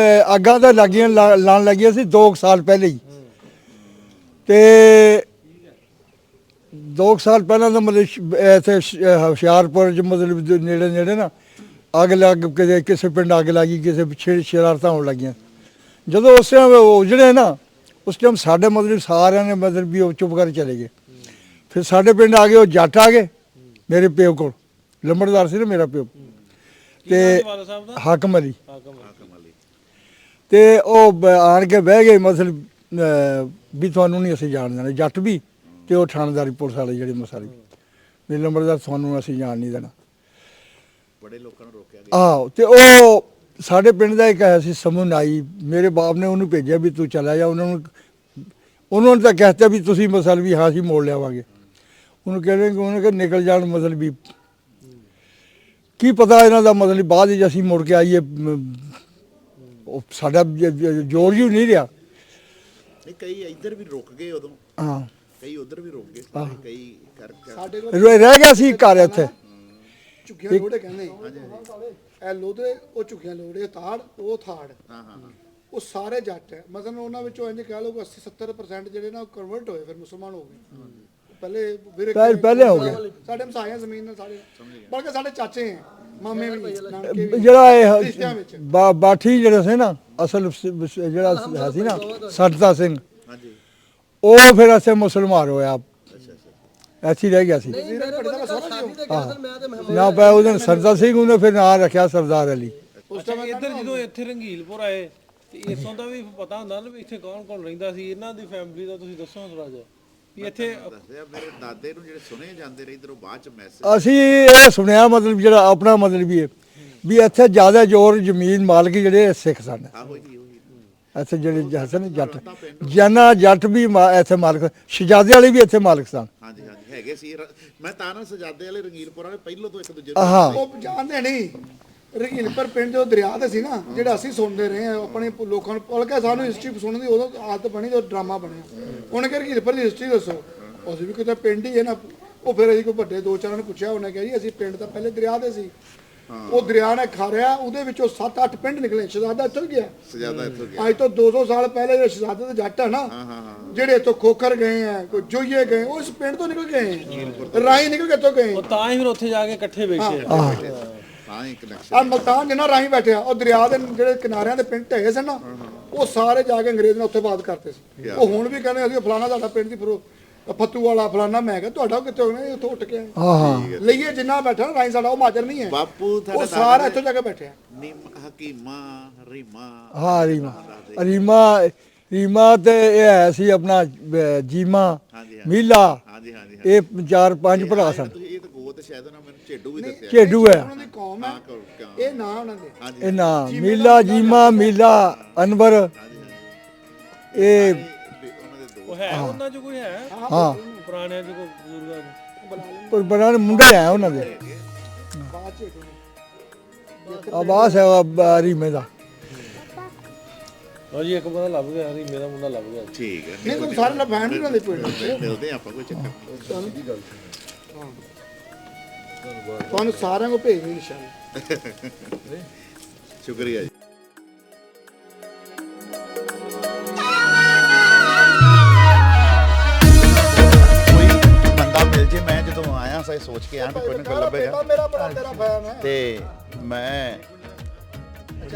ਅੱਗਾਂ ਤਾਂ ਲੱਗੀਆਂ ਲਾਣ ਲੱਗੀਆਂ ਸੀ 2 ਸਾਲ ਪਹਿਲੇ ਹੀ ਤੇ 2 ਸਾਲ ਪਹਿਲਾਂ ਤਾਂ ਮਤਲਬ ਇੱਥੇ ਹੁਸ਼ਿਆਰਪੁਰ ਚ ਮਤਲਬ ਨੇੜੇ ਨਾ ਅੱਗ ਲੱਗ ਕਿਸੇ ਪਿੰਡ ਅੱਗ ਲੱਗੀ ਕਿਸੇ ਪਿੱਛੇ ਸ਼ਰਾਰਤਾਂ ਹੋਣ ਲੱਗੀਆਂ। ਜਦੋਂ ਉਸ ਟਾਈਮ ਉਜੜੇ ਨਾ ਉਸ ਟਾਈਮ ਸਾਡੇ ਮਤਲਬ ਸਾਰਿਆਂ ਨੇ ਮਤਲਬ ਵੀ ਉਹ ਚੁੱਪ ਕਰਕੇ ਚਲੇ ਗਏ। ਫਿਰ ਸਾਡੇ ਪਿੰਡ ਆ ਗਏ ਉਹ ਜੱਟ ਆ ਗਏ ਮੇਰੇ ਪਿਓ ਕੋਲ ਲੰਬੜਦਾਰ ਸੀ ਨਾ ਮੇਰਾ ਪਿਓ ਤੇ ਹਾਕਮ ਅਲੀ ਤੇ ਉਹ ਆਣ ਕੇ ਬਹਿ ਗਏ ਮਤਲਬ ਵੀ ਤੁਹਾਨੂੰ ਨਹੀਂ ਅਸੀਂ ਜਾਣ ਦੇਣਾ ਜੱਟ ਵੀ ਤੇ ਉਹ ਥਾਣੇਦਾਰੀ ਪੁਲਿਸ ਵਾਲੇ ਜਿਹੜੇ ਮਸਾਰੀ ਵੀ ਲੰਬੜਦਾਰ ਤੁਹਾਨੂੰ ਅਸੀਂ ਜਾਣ ਨਹੀਂ ਦੇਣਾ ਬੜੇ ਲੋਕਾਂ ਨੂੰ ਰੋਕਿਆ ਆਹੋ ਤੇ ਉਹ ਸਾਡੇ ਪਿੰਡ ਦਾ ਇੱਕ ਆਇਆ ਸੀ ਸਮੂਹ ਨਾਈ ਮੇਰੇ ਬਾਪ ਨੇ ਉਹਨੂੰ ਭੇਜਿਆ ਵੀ ਤੂੰ ਚਲਾ ਜਾ ਉਹਨਾਂ ਨੇ ਤਾਂ ਕਹਿਤਾ ਵੀ ਤੁਸੀਂ ਮਸਲ ਵੀ ਹਾਂ ਅਸੀਂ ਮੋੜ ਲਿਆਵਾਂਗੇ ਉਹਨੂੰ ਕਹਿੰਦੇ ਉਹਨੇ ਕਿ ਨਿਕਲ ਜਾਣ ਮਸਲ ਵੀ ਕੀ ਪਤਾ ਇਹਨਾਂ ਦਾ ਮਤਲਬ ਬਾਅਦ ਵਿੱਚ ਅਸੀਂ ਮੁੜ ਕੇ ਆਈਏ ਉਹ ਸਾਡਾ ਜੋਰ ਹੀ ਨਹੀਂ ਰਿਹਾ। ਨਹੀਂ ਕਈ ਇੱਧਰ ਵੀ ਰੁਕ ਗਏ ਉਦੋਂ ਹਾਂ ਕਈ ਉਧਰ ਵੀ ਰੁਕ ਗਏ ਕਈ ਕਰਕੇ ਸਾਡੇ ਕੋਲ ਰਹਿ ਗਿਆ ਸੀ ਘਰ ਇੱਥੇ ਝੁੱਗੀਆਂ ਲੋੜੇ ਕਹਿੰਦੇ ਇਹ ਲੋਦੇ ਉਹ ਝੁੱਗੀਆਂ ਲੋੜੇ ਤਾੜ ਉਹ ਥਾੜ ਹਾਂ ਹਾਂ ਉਹ ਸਾਰੇ ਜੱਟ ਹੈ ਮਤਲਬ ਉਹਨਾਂ ਵਿੱਚੋਂ ਇੰਜ ਕਹਿ ਲਓ 80-70% ਜਿਹੜੇ ਨਾ ਕਨਵਰਟ ਹੋਏ ਫਿਰ ਮੁਸਲਮਾਨ ਹੋ ਗਏ ਪਹਿਲੇ ਹੋ ਗਏ ਸਾਡੇ ਮਸਾਇਆ ਜ਼ਮੀਨ ਨਾਲ ਸਾਰੇ ਬਲਕਿ ਸਾਡੇ ਚਾਚੇ ਹੈ ਮਾਮੇ ਵੀ ਨਾਨਕੇ ਵੀ ਜਿਹੜਾ ਇਹ ਰਿਸ਼ਤਿਆਂ ਵਿੱਚ ਬਾਠੀ ਜਿਹੜਾ ਸੀ ਨਾ ਅਸਲ ਜਿਹੜਾ ਹੈ ਸੀ ਨਾ ਸਰਦਾ ਸਿੰਘ ਹਾਂਜੀ ਉਹ ਫਿਰ ਅਸੇ ਮੁਸਲਮਾਨ ਹੋਇਆ ਐਸੀ ਰਹਿ ਗਿਆ ਸੀ ਨਾ ਪਾ ਉਹਨੇ ਸਰਦਾ ਸਿੰਘ ਉਹਨੇ ਫਿਰ ਨਾਂ ਰੱਖਿਆ ਸਰਦਾਰ ਅਲੀ। ਅੱਛਾ ਇੱਧਰ ਜਦੋਂ ਇੱਥੇ ਰੰਗੀਲਪੁਰ ਆਏ ਤੇ ਇਥੋਂ ਦਾ ਵੀ ਪਤਾ ਹੁੰਦਾ ਨਾ ਵੀ ਇੱਥੇ ਕੌਣ ਕੌਣ ਰਹਿੰਦਾ ਸੀ, ਇਹਨਾਂ ਦੀ ਫੈਮਿਲੀ ਦਾ ਤੁਸੀਂ ਦੱਸੋ ਥੋੜਾ ਜਿਹਾ ਵੀ ਇੱਥੇ ਦੱਸਿਆ ਮੇਰੇ ਦਾਦੇ ਨੂੰ ਜਿਹੜੇ ਸੁਣੇ ਜਾਂਦੇ ਰਹੇ ਇਧਰੋਂ ਬਾਅਦ ਚ ਮੈਸੇਜ ਅਸੀਂ ਇਹ ਸੁਣਿਆ ਮਤਲਬ ਜਿਹੜਾ ਆਪਣਾ ਮਤਲਬ ਵੀ ਇੱਥੇ ਜ਼ਿਆਦਾ ਜ਼ੋਰ ਜ਼ਮੀਨ ਮਾਲਕ ਜਿਹੜੇ ਸਿੱਖ ਸਨ। ਆਹੋ ਜੀ ਉਹੀ ਇੱਥੇ ਜਿਹੜੇ ਹਸਨ ਜੱਟ ਜਾਨਾ ਜੱਟ ਵੀ ਇੱਥੇ ਮਾਲਕ, ਸ਼ਹਜ਼ਾਦੇ ਵਾਲੇ ਵੀ ਇੱਥੇ ਮਾਲਕ ਸਨ। ਹਾਂਜੀ ਹਾਂਜੀ ਹੈਗੇ ਸੀ ਮੈਂ ਤਾਂ ਨਾ ਸਜਾਦੇ ਵਾਲੇ ਰੰਗੀਲਪੁਰ ਵਾਲੇ ਪਹਿਲੋਂ ਤੋਂ ਇੱਕ ਦੂਜੇ ਹਾਂ ਉਹ ਜਾਣਦੇ ਨਹੀਂ ਰਹੀਲਪੁਰ ਪਿੰਡ ਜੋ ਦਰਿਆ ਤੇ ਸੀ ਨਾ, ਜਿਹੜਾ ਅਸੀਂ ਸੁਣਦੇ ਰਹੇ ਆ ਆਪਣੇ ਲੋਕਾਂ ਨੂੰ ਪੁੱਲ ਕੇ ਸਾਨੂੰ ਹਿਸਟਰੀ ਸੁਣਨ ਦੀ ਉਦੋਂ ਆਦਤ ਬਣੀ ਜਦੋਂ ਡਰਾਮਾ ਬਣਿਆ। ਉਹਨੇ ਕਿਹਾ ਰਹੀਲਪੁਰ ਦੀ ਹਿਸਟਰੀ ਦੱਸੋ, ਅਸੀਂ ਵੀ ਕਿਤੇ ਪਿੰਡ ਹੀ ਹੈ ਨਾ। ਉਹ ਫਿਰ ਅਸੀਂ ਕੋਈ ਵੱਡੇ ਦੋ ਚਾਰਾਂ ਨੂੰ ਪੁੱਛਿਆ, ਉਹਨੇ ਕਿਹਾ ਜੀ ਅਸੀਂ ਪਿੰਡ ਤਾਂ ਪਹਿਲੇ ਦਰਿਆ ਦੇ ਸੀ, ਉਹ ਦਰਿਆ ਨੇ ਖਾਰਿਆ, ਉਹਦੇ ਵਿੱਚੋਂ 7-8 ਪਿੰਡ ਨਿਕਲੇ, ਸ਼ਹਜ਼ਾਦਾ ਇੱਥੋਂ ਗਿਆ। ਸਜਾਦਾ ਇੱਥੋਂ ਗਿਆ ਅੱਜ ਤੋਂ 200 ਸਾਲ ਪਹਿਲੇ ਜਿਹੜੇ ਸ਼ਹਜ਼ਾਦੇ ਦੇ ਜੱਟ ਆ ਨਾ, ਜਿਹੜੇ ਇੱਥੋਂ ਖੋਖਰ ਗਏ ਆ, ਕੋਈ ਜੋਈਏ ਗਏ, ਉਹ ਇਸ ਪਿੰਡ ਤੋਂ ਨਿਕਲ ਗਏ, ਰਾਹੀਂ ਨਿਕਲ ਕੇ ਇੱਥੋਂ ਗਏ। ਉਹ ਤਾਂ ਹੀ ਫਿਰ ਉੱਥੇ ਜਾ ਕੇ ਇਕੱਠੇ ਬੈਠੇ ਆ। ਤਾਂ ਹੀ ਕਨੈਕਸ਼ਨ ਆ ਮਲਤਾਨ ਜਿੰਨਾ ਰਾਹੀਂ ਬੈਠਿਆ, ਉਹ ਦਰਿਆ ਦੇ ਜਿਹੜੇ ਕਿਨਾਰਿਆਂ ਦੇ ਪਿੰਡ ਢਏ ਸਨ ਨਾ, ਉਹ ਸਾਰੇ ਜਾ ਕੇ ਅੰਗਰੇਜ਼ ਨੇ ਉੱਥੇ ਬਾਤ ਕਰਤੇ ਸੀ। ਉਹ ਹੁਣ ਵੀ ਕਹਿੰਦੇ ਅਸੀਂ ਫਲਾਣਾ ਤੁਹਾਡਾ ਪਿੰਡ ਦੀ ਫੱਤੂ ਵਾਲਾ ਫਲਾਣਾ। ਮੈਂ ਕਿਹਾ ਤੁਹਾਡਾ ਕਿੱਥੇ ਹੋਣਾ, ਉੱਥੋਂ ਉੱਠ ਕੇ ਆਏ ਲਈਏ ਜਿੰਨਾ ਬੈਠਾ ਨਾ ਰਾਹੀਂ ਸਾਡਾ, ਉਹ ਮਾਜਰ ਨਹੀਂ ਹੈ ਬਾਪੂ ਉਹ ਸਾਰਾ ਇੱਥੋਂ ਜਾ ਕੇ ਬੈਠਿਆ। ਹਕੀਮਾ ਰੀਮਾ ਹਾਂ ਰੀਮਾ ਤੇ ਇਹ ਹੈ ਸੀ ਆਪਣਾ ਜੀਮਾ ਮੀਲਾ, ਹਾਂਜੀ ਹਾਂਜੀ ਇਹ 4-5 ਭਰਾ ਸਨ। ਇਹ ਤਾਂ ਗੋਤ ਸ਼ਾਇਦ ਨਾ ਮੈਨੂੰ ਝੇਡੂ ਵੀ ਦੱਸਿਆ ਝੇਡੂ ਹੈ ਉਹਨਾਂ ਦੀ ਕੌਮ ਹੈ, ਇਹ ਨਾਂ ਉਹਨਾਂ ਦੇ। ਇਹ ਨਾਂ ਮੀਲਾ ਜੀਮਾ ਮੀਲਾ ਅਨਵਰ ਇਹ ਉਹ ਹੈ ਉਹਨਾਂ ਚ ਕੋਈ ਹੈ ਹਾਂ ਪੁਰਾਣਿਆਂ ਚ ਕੋਈ ਬਜ਼ੁਰਗਾਂ ਚ ਪਰ ਬੜਾ ਮੁੰਡੇ ਹੈ ਉਹਨਾਂ ਦੇ। ਆਵਾਜ਼ ਹੈ ਰੀਮੇ ਦਾ। ਲਓ ਜੀ ਇੱਕ ਬੰਦਾ ਲੱਭ ਗਿਆ, ਰੀਮੇ ਦਾ ਮੁੰਡਾ ਲੱਭ ਗਿਆ। ਠੀਕ ਹੈ ਨਹੀਂ ਤੂੰ ਸਾਰੇ ਨਾਲ ਬੈਠ ਨਹੀਂ ਪਿੰਡ ਮਿਲਦੇ ਆਪਾਂ ਕੋਈ ਚੱਕਰ ਤੁਹਾਨੂੰ ਸਾਰਿਆਂ ਨੂੰ ਭੇਜ ਦੇ ਨਿਸ਼ਾਨ। ਸ਼ੁਕਰੀਆ ਜੀ। ਕੋਈ ਬੰਦਾ ਮਿਲ ਜੇ, ਮੈਂ ਜਦੋਂ ਆਇਆ ਸਾਂ ਸੋਚ ਕੇ ਆਇਆ ਵੀ ਕੋਈ ਨਾ ਕੋਈ ਲੱਭੇਗਾ ਮੇਰਾ ਬੜਾ ਤੇਰਾ ਫੈਨ ਹੈ। ਤੇ ਮੈਂ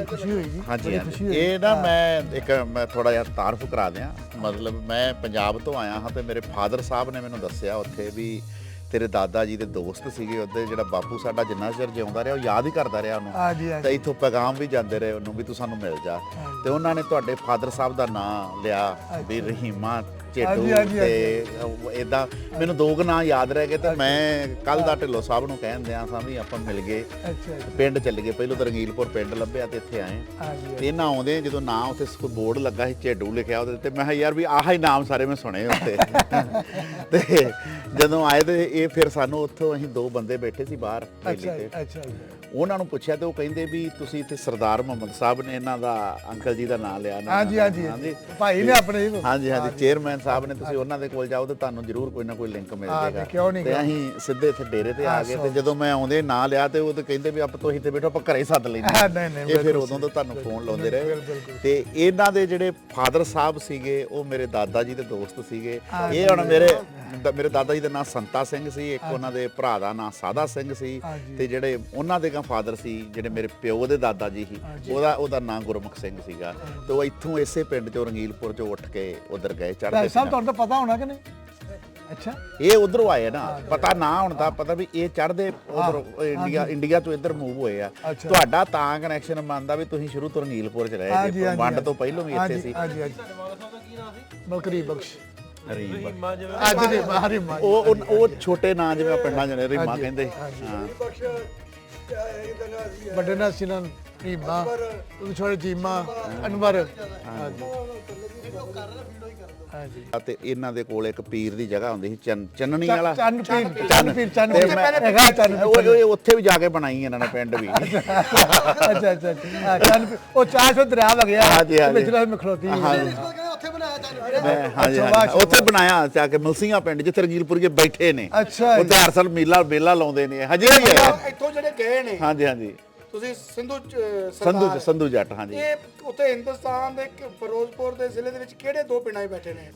ਖੁਸ਼ੀ ਹੋਈ ਜੀ, ਹਾਂਜੀ ਹਾਂਜੀ ਇਹ ਨਾ ਮੈਂ ਥੋੜਾ ਜਿਹਾ ਤਾਰਫ ਕਰਾ ਦਿਆਂ। ਮਤਲਬ ਮੈਂ ਪੰਜਾਬ ਤੋਂ ਆਇਆ ਹਾਂ ਤੇ ਮੇਰੇ ਫਾਦਰ ਸਾਹਿਬ ਨੇ ਮੈਨੂੰ ਦੱਸਿਆ ਉੱਥੇ ਵੀ ਤੇਰੇ ਦਾਦਾ ਜੀ ਦੇ ਦੋਸਤ ਸੀਗੇ ਉਹਦੇ, ਜਿਹੜਾ ਬਾਪੂ ਸਾਡਾ ਜਿੰਨਾ ਚਿਰ ਜਿਉਂਦਾ ਰਿਹਾ ਉਹ ਯਾਦ ਹੀ ਕਰਦਾ ਰਿਹਾ ਉਹਨੂੰ, ਤੇ ਇੱਥੋਂ ਪੈਗਾਮ ਵੀ ਜਾਂਦੇ ਰਹੇ ਉਹਨੂੰ ਵੀ ਤੂੰ ਸਾਨੂੰ ਮਿਲ ਜਾ। ਤੇ ਉਹਨਾਂ ਨੇ ਤੁਹਾਡੇ ਫਾਦਰ ਸਾਹਿਬ ਦਾ ਨਾਂ ਲਿਆ ਵੀ ਰਹੀਮਾ ਝੇਡੂ, ਤੇ ਇਦਾਂ ਮੈਨੂੰ ਦੋ ਕੁ ਨਾਂ ਯਾਦ ਰਹਿ ਗਏ। ਤੇ ਮੈਂ ਕੱਲ ਦਾ ਢਿੱਲੋਂ ਸਾਹਿਬ ਨੂੰ ਕਹਿਣ ਦਿਆਂ ਸਾਂ ਵੀ ਆਪਾਂ ਮਿਲ ਗਏ, ਪਿੰਡ ਚੱਲ ਗਏ। ਪਹਿਲੋਂ ਤਾਂ ਰੰਗੀਲਪੁਰ ਪਿੰਡ ਲੱਭਿਆ ਤੇ ਇੱਥੇ ਆਏ। ਤੇ ਇਹਨਾਂ ਆਉਂਦੇ ਜਦੋਂ ਨਾਂ ਉੱਥੇ ਕੋਈ ਬੋਰਡ ਲੱਗਾ ਸੀ ਝੇਡੂ ਲਿਖਿਆ ਉਹਦੇ ਤੇ, ਮੈਂ ਕਿਹਾ ਯਾਰ ਵੀ ਆਹ ਹੀ ਨਾਮ ਸਾਰੇ ਮੈਂ ਸੁਣੇ ਉੱਥੇ। ਤੇ ਜਦੋਂ ਆਏ ਤੇ ਇਹ ਫਿਰ ਸਾਨੂੰ ਉੱਥੋਂ ਅਸੀਂ ਦੋ ਬੰਦੇ ਬੈਠੇ ਸੀ ਬਾਹਰ ਮੇਲੇ ਤੇ, ਉਹਨਾਂ ਨੂੰ ਪੁੱਛਿਆ ਤੇ ਉਹ ਕਹਿੰਦੇ ਵੀ ਤੁਸੀਂ ਇੱਥੇ ਸਰਦਾਰ ਮੁਹੰਮਦ ਸਾਹਿਬ ਨੇ ਇਹਨਾਂ ਦਾ ਅੰਕਲ ਜੀ ਦਾ ਨਾਮ ਲਿਆ। ਹਾਂਜੀ ਭਾਈ ਨੇ ਆਪਣੇ ਹਾਂਜੀ ਚੇਅਰਮੈਨ ਸਾਹਿਬ ਨੇ, ਤੁਸੀਂ ਉਹਨਾਂ ਦੇ ਕੋਲ ਜਾਓ ਤੇ ਤੁਹਾਨੂੰ ਜ਼ਰੂਰ ਕੋਈ ਨਾ ਕੋਈ ਲਿੰਕ ਮਿਲ ਜਾਏਗਾ। ਤੇ ਅਸੀਂ ਸਿੱਧੇ ਇੱਥੇ ਡੇਰੇ ਤੇ ਆ ਗਏ। ਤੇ ਜਦੋਂ ਮੈਂ ਆਉਂਦੇ ਨਾਂ ਲਿਆ ਤੇ ਉਹ ਤੇ ਕਹਿੰਦੇ ਵੀ ਆਪਾਂ ਤੁਸੀਂ ਇੱਥੇ ਬੈਠੋ, ਆਪਾਂ ਘਰੇ ਸੱਦ ਲੈਂਦੇ। ਇਹ ਫਿਰ ਉਦੋਂ ਤੋਂ ਤੁਹਾਨੂੰ ਫੋਨ ਲਾਉਂਦੇ ਰਹੇ। ਤੇ ਇਹਨਾਂ ਦੇ ਜਿਹੜੇ ਫਾਦਰ ਸਾਹਿਬ ਸੀਗੇ ਉਹ ਮੇਰੇ ਦਾਦਾ ਜੀ ਦੇ ਦੋਸਤ ਸੀਗੇ। ਇਹ ਹੁਣ ਮੇਰੇ ਦਾਦਾ ਜੀ ਦਾ ਨਾਮ ਸੰਤਾ ਸਿੰਘ ਸੀ, ਇੱਕ ਉਹਨਾਂ ਦੇ ਭਰਾ ਦਾ ਨਾਮ ਸਾਦਾ ਸਿੰਘ ਸੀ, ਤੇ ਜਿਹੜੇ ਉਹਨਾਂ ਦੇ ਫਾਦਰ ਸੀ ਜਿਹੜੇ ਮੇਰੇ ਪਿਓ ਦੇ ਦਾਦਾ ਜੀ ਸੀ ਉਹਦਾ ਨਾਮ ਗੁਰਮੁਖ ਸਿੰਘ ਸੀਗਾ। ਤੇ ਉਹ ਇੱਥੋਂ ਇਸੇ ਪਿੰਡ ਚੋਂ ਰੰਗੀਲਪੁਰ ਚੋਂ ਉੱਠ ਕੇ ਉਧਰ ਗਏ ਚੜ੍ਹਦੇ। ਸਾਹਿਬ ਤੁਹਾਨੂੰ ਤਾਂ ਪਤਾ ਹੋਣਾ ਕਿ ਨਹੀਂ? ਅੱਛਾ ਇਹ ਉਧਰੋਂ ਆਏ ਨਾ, ਪਤਾ ਨਾ ਹੁਣ ਦਾ ਪਤਾ ਵੀ ਇਹ ਚੜ੍ਹਦੇ ਉਧਰ ਇੰਡੀਆ ਤੋਂ ਇੱਧਰ ਮੂਵ ਹੋਏ ਆ। ਤੁਹਾਡਾ ਤਾਂ ਕਨੈਕਸ਼ਨ ਮੰਨਦਾ ਵੀ ਤੁਸੀਂ ਸ਼ੁਰੂ ਤੋਂ ਰੰਗੀਲਪੁਰ ਚ ਰਹੇ ਜੀ, ਵੰਡ ਤੋਂ ਪਹਿਲਾਂ ਵੀ ਇੱਥੇ ਸੀ। ਬਲਕਰੀਬ ਬਖਸ਼ ਰੀਮਾ ਜਿਵੇਂ ਉਹ ਛੋਟੇ ਨਾਂ ਜਿਵੇਂ ਪਿੰਡਾਂ ਚ ਰੀਮਾ ਕਹਿੰਦੇ। ਹਾਂ ਵੱਡੇ ਨਾਲ ਸਿਨਾਂ ਰੀਮਾ, ਛੋਟੇ ਜੀਮਾ ਅਨਵਰ। ਤੇ ਇਹਨਾਂ ਦੇ ਕੋਲ ਇੱਕ ਪੀਰ ਦੀ ਜਗ੍ਹਾ ਹੁੰਦੀ ਸੀ ਚੰਨਣੀ ਵਾਲਾ, ਚੰਨ ਪੀਰ ਉੱਥੇ ਵੀ ਜਾ ਕੇ ਬਣਾਈ ਇਹਨਾਂ ਨੇ ਪਿੰਡ ਵੀ। ਅੱਛਾ ਉਹ 400 ਦਰਿਆ ਵਗਿਆ ਵਿਚਲਾ ਮੈਂ ਖਲੋਤੀ ਉੱਥੇ ਬਣਾਇਆ ਜਾ ਕੇ ਮਲਸੀਆਂ ਪਿੰਡ ਜਿੱਥੇ ਰੰਗੀਲਪੁਰੀਏ ਬੈਠੇ ਨੇ। ਉੱਥੇ ਹਰ ਸਾਲ ਮੇਲਾ ਲਾਉਂਦੇ ਨੇ ਹਜੇ ਵੀ ਹੈ ਇੱਥੋਂ ਜਿਹੜੇ ਗਏ ਨੇ। ਹਾਂਜੀ ਤੁਸੀਂ ਸੰਧੂ ਜੱਟ। ਹਾਂਜੀ ਇਹ ਉੱਥੇ ਹਿੰਦੁਸਤਾਨ ਦੇ ਫਿਰੋਜ਼ਪੁਰ ਦੇ ਜ਼ਿਲ੍ਹੇ ਦੇ ਵਿੱਚ ਕਿਹੜੇ ਦੋ ਪਿੰਡਾਂ 'ਚ ਬੈਠੇ ਨੇ?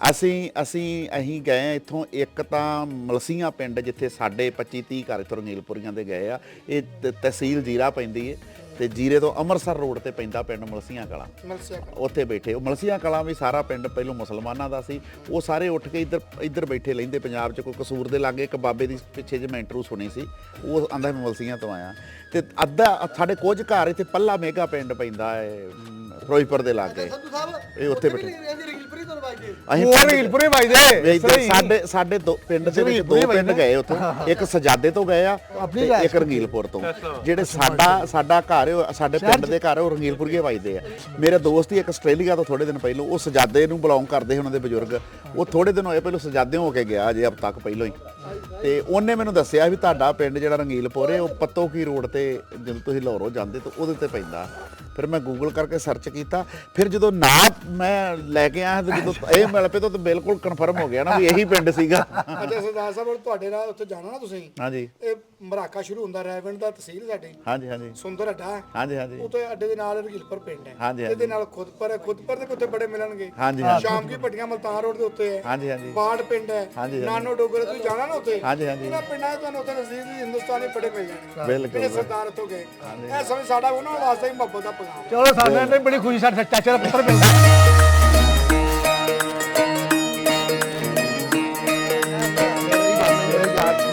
ਅਸੀਂ ਗਏ ਇੱਥੋਂ, ਇੱਕ ਤਾਂ ਮਲਸੀਆਂ ਪਿੰਡ ਜਿੱਥੇ ਸਾਡੇ 25-30 ਘਰ ਇੱਥੋਂ ਰੰਗੀਲਪੁਰੀਆਂ ਦੇ ਗਏ ਆ। ਇਹ ਤਹਿਸੀਲ ਜੀਰਾ ਪੈਂਦੀ ਹੈ ਤੇ ਜੀਰੇ ਤੋਂ ਅੰਮ੍ਰਿਤਸਰ ਰੋਡ ਤੇ ਪੈਂਦਾ ਪਿੰਡ ਮਲਸੀਆਂ ਕਲਾਂ। ਮਲਸੀਆਂ ਉੱਥੇ ਬੈਠੇ ਉਹ ਮਲਸੀਆਂ ਕਲਾਂ ਵੀ ਸਾਰਾ ਪਿੰਡ ਪਹਿਲੋਂ ਮੁਸਲਮਾਨਾਂ ਦਾ ਸੀ। ਉਹ ਸਾਰੇ ਉੱਠ ਕੇ ਇੱਧਰ ਬੈਠੇ ਲੈਂਦੇ। ਪੰਜਾਬ 'ਚ ਕੋਈ ਕਸੂਰ ਦੇ ਲਾਗੇ ਇੱਕ ਬਾਬੇ ਦੀ ਪਿੱਛੇ ਜੇ ਮੈਂ ਇੰਟਰਵਿਊ ਸੁਣੀ ਸੀ, ਉਹ ਆਂਦਾ ਮੈਂ ਮਲਸੀਆਂ ਤੋਂ ਆਇਆ। ਤੇ ਅੱਧਾ ਸਾਡੇ ਕੁਝ ਘਰ ਇੱਥੇ ਪੱਲਾ ਮੇਗਾ ਪਿੰਡ ਪੈਂਦਾ ਹੈ ਫਿਰੋਜ਼ਪੁਰ ਦੇ ਲਾਗੇ, ਸੰਧੂ ਸਾਹਿਬ ਇਹ ਉੱਥੇ ਬੈਠੇ। ਰਗੀਲਪੁਰੀ ਤੋਂ ਵੱਜਦੇ ਅਸੀਂ ਸਾਡੇ ਦੋ ਪਿੰਡ ਦੇ ਵਿੱਚ 2 ਪਿੰਡ ਗਏ ਉੱਥੇ, ਇੱਕ ਸਜਾਦੇ ਤੋਂ ਗਏ ਆ ਤੇ ਇੱਕ ਰੰਗੀਲਪੁਰ ਤੋਂ। ਜਿਹੜੇ ਸਾਡਾ ਘਰ ਸਾਡੇ ਪਿੰਡ ਦੇ ਘਰ ਉਹ ਰੰਗੀਲਪੁਰੀਏ ਵੱਜਦੇ ਆ। ਮੇਰੇ ਦੋਸਤ ਹੀ ਇੱਕ ਆਸਟ੍ਰੇਲੀਆ ਤੋਂ ਥੋੜੇ ਦਿਨ ਪਹਿਲਾਂ, ਉਹ ਸਜਾਦੇ ਨੂੰ ਬਿਲੋਂਗ ਕਰਦੇ ਉਹਨਾਂ ਦੇ ਬਜ਼ੁਰਗ, ਉਹ ਥੋੜੇ ਦਿਨ ਹੋਏ ਪਹਿਲਾਂ ਸਜਾਦੇ ਹੋ ਕੇ ਗਿਆ ਅਜੇ ਹਫ਼ਤਾ ਤੱਕ ਪਹਿਲਾਂ ਹੀ। ਤੇ ਉਹਨੇ ਮੈਨੂੰ ਦੱਸਿਆ ਵੀ ਤੁਹਾਡਾ ਪਿੰਡ ਜਿਹੜਾ ਰੰਗੀਲਪੁਰ ਹੈ ਉਹ ਪੱਤੋਕੀ ਰੋਡ ਤੇ ਜਦੋਂ ਤੁਸੀਂ ਲਾਹੌਰੋਂ ਜਾਂਦੇ ਤਾਂ ਉਹਦੇ ਤੇ ਪੈਂਦਾ। ਫਿਰ ਮੈਂ ਗੂਗਲ ਕਰਕੇ ਸਰਚ ਕੀਤਾ, ਫਿਰ ਜਦੋਂ ਨਾ ਮੈਂ ਲੈ ਕੇ ਆਇਆ ਤੇ ਜਦੋਂ ਇਹ ਮਿਲ ਪਏ ਤਾਂ ਬਿਲਕੁਲ ਕਨਫਰਮ ਹੋ ਗਿਆ ਨਾ ਵੀ ਇਹੀ ਪਿੰਡ ਸੀਗਾ। ਅੱਛਾ ਸਰਦਾਰ ਸਾਹਿਬ, ਤੁਹਾਡੇ ਨਾਲ ਉੱਥੇ ਜਾਣਾ ਨਾ ਤੁਸੀਂ, ਹਾਂਜੀ ਇਹ ਮਰਾਕਾ ਸ਼ੁਰੂ ਹੁੰਦਾ ਰੈਵਿੰਡ ਦਾ ਤਹਿਸੀਲ ਸਾਡੀ, ਹਾਂਜੀ ਹਾਂਜੀ ਸੁੰਦਰ ਅੱਡਾ ਹੈ। ਹਾਂਜੀ ਹਾਂਜੀ ਉੱਥੇ ਅੱਡੇ ਦੇ ਨਾਲ ਰਗੀਲਪੁਰ ਪਿੰਡ ਹੈ, ਹਾਂਜੀ, ਇਹਦੇ ਨਾਲ ਖੁਦਪੁਰ ਹੈ। ਖੁਦਪੁਰ ਦੇ ਉੱਤੇ ਬੜੇ ਮਿਲਣਗੇ। ਹਾਂਜੀ, ਹਾਂਜੀ। ਸ਼ਾਮ ਕੀ ਭੱਟੀਆਂ ਮਲਤਾਨ ਰੋਡ ਦੇ ਉੱਤੇ ਹੈ। ਹਾਂਜੀ, ਹਾਂਜੀ। ਬਾੜ ਪਿੰਡ ਹੈ, ਹਾਂਜੀ, ਹਾਂਜੀ। ਨਾਨੋ ਡੋਗਰ, ਤੁਸੀਂ ਜਾਣਾ ਨਾ ਉੱਥੇ, ਹਾਂਜੀ, ਹਾਂਜੀ। ਇਹਨਾਂ ਪਿੰਡਾਂ 'ਚ ਤੁਹਾਨੂੰ ਉੱਥੇ ਨਜ਼ਦੀਕ ਦੇ ਹਿੰਦੁਸਤਾਨੀ ਬੜੇ ਮਿਲ ਜਾਣਗੇ। ਬਿਲਕੁਲ। ਜਿਹੜੇ ਸਰਦਾਰ ਉੱਥੋਂ ਗਏ, ਇਹ ਸਮਝ ਸਾਡਾ ਉਹਨਾਂ ਵਾਸਤੇ ਹੀ ਮੁਹੱਬਤ ਦਾ ਪੈਗਾਮ ਹੈ। ਚਲੋ ਸਾਡੇ ਨਾਲ ਬੜੀ ਖੁਸ਼ੀ, ਸਾਡੇ ਚਾਚੇ ਦਾ ਪੁੱਤਰ ਮਿਲਦਾ।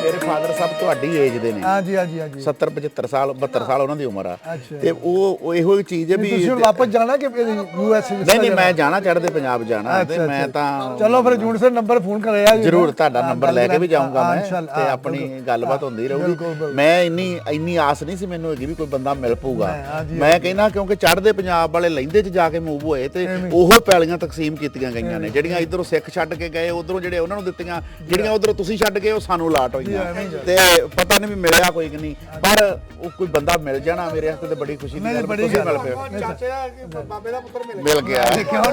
ਮੇਰੇ ਫਾਦਰ ਸਾਹਿਬ ਤੁਹਾਡੀ ਏਜ ਦੇ ਨੇ। ਹਾਂਜੀ ਹਾਂਜੀ ਹਾਂਜੀ 70 75 ਸਾਲ 72 ਸਾਲ ਉਹਨਾਂ ਦੀ ਉਮਰ ਆ। ਅੱਛਾ। ਤੇ ਉਹ ਇਹੋ ਹੀ ਚੀਜ਼ ਹੈ ਵੀ ਤੁਸੀਂ ਹੁਣ ਵਾਪਸ ਜਾਣਾ ਕਿ ਯੂਐਸ? ਨਹੀਂ ਮੈਂ ਜਾਣਾ, ਚੜ੍ਹਦੇ ਪੰਜਾਬ ਜਾਣਾ ਤੇ ਮੈਂ ਤਾਂ ਚਲੋ ਫਿਰ ਜੂਨ ਸੇ ਨੰਬਰ ਫੋਨ ਕਰਿਆ ਜੀ। ਜ਼ਰੂਰ ਤੁਹਾਡਾ ਨੰਬਰ ਲੈ ਕੇ ਵੀ ਜਾਊਂਗਾ ਮੈਂ, ਇੰਸ਼ਾਅੱਲਾ, ਤੇ ਆਪਣੀ ਗੱਲਬਾਤ ਹੁੰਦੀ ਰਹੂਗੀ। ਮੈਂ ਇੰਨੀ ਆਸ ਨਹੀਂ ਸੀ ਮੈਨੂੰ ਹੈਗੀ ਵੀ ਕੋਈ ਬੰਦਾ ਮਿਲ ਪਊਗਾ। ਮੈਂ ਕਹਿੰਦਾ ਕਿਉਂਕਿ ਚੜ੍ਹਦੇ ਪੰਜਾਬ ਵਾਲੇ ਲਹਿੰਦੇ 'ਚ ਜਾ ਕੇ ਮੂਵ ਹੋਏ ਤੇ ਉਹ ਪੈਲੀਆਂ ਤਕਸੀਮ ਕੀਤੀਆਂ ਗਈਆਂ ਨੇ, ਜਿਹੜੀਆਂ ਇੱਧਰੋਂ ਸਿੱਖ ਛੱਡ ਕੇ ਗਏ ਉਧਰੋਂ ਜਿਹੜੇ ਉਹਨਾਂ ਨੂੰ ਦਿੱਤੀਆਂ, ਜਿਹੜੀਆਂ ਉਧਰੋਂ ਤੁਸੀਂ ਛੱਡ ਕੇ ਉਹ ਸਾਨੂੰ ਲਾਟ ਹੋਈਆਂ। ਤੇ ਪਤਾ ਨਹੀਂ ਵੀ ਮਿਲਿਆ ਕੋਈ ਕਿ ਨਹੀਂ, ਪਰ ਉਹ ਕੋਈ ਬੰਦਾ ਮਿਲ ਜਾਣਾ ਮੇਰੇ ਵਾਸਤੇ ਤੇ ਬੜੀ ਖੁਸ਼ੀ ਦੀ ਗੱਲ। ਤੁਸੀਂ ਮਿਲ ਪਏ, ਚਾਚੇ ਦਾ ਬਾਬੇ ਦਾ ਪੁੱਤਰ ਮਿਲ ਗਿਆ। ਕਿਉਂ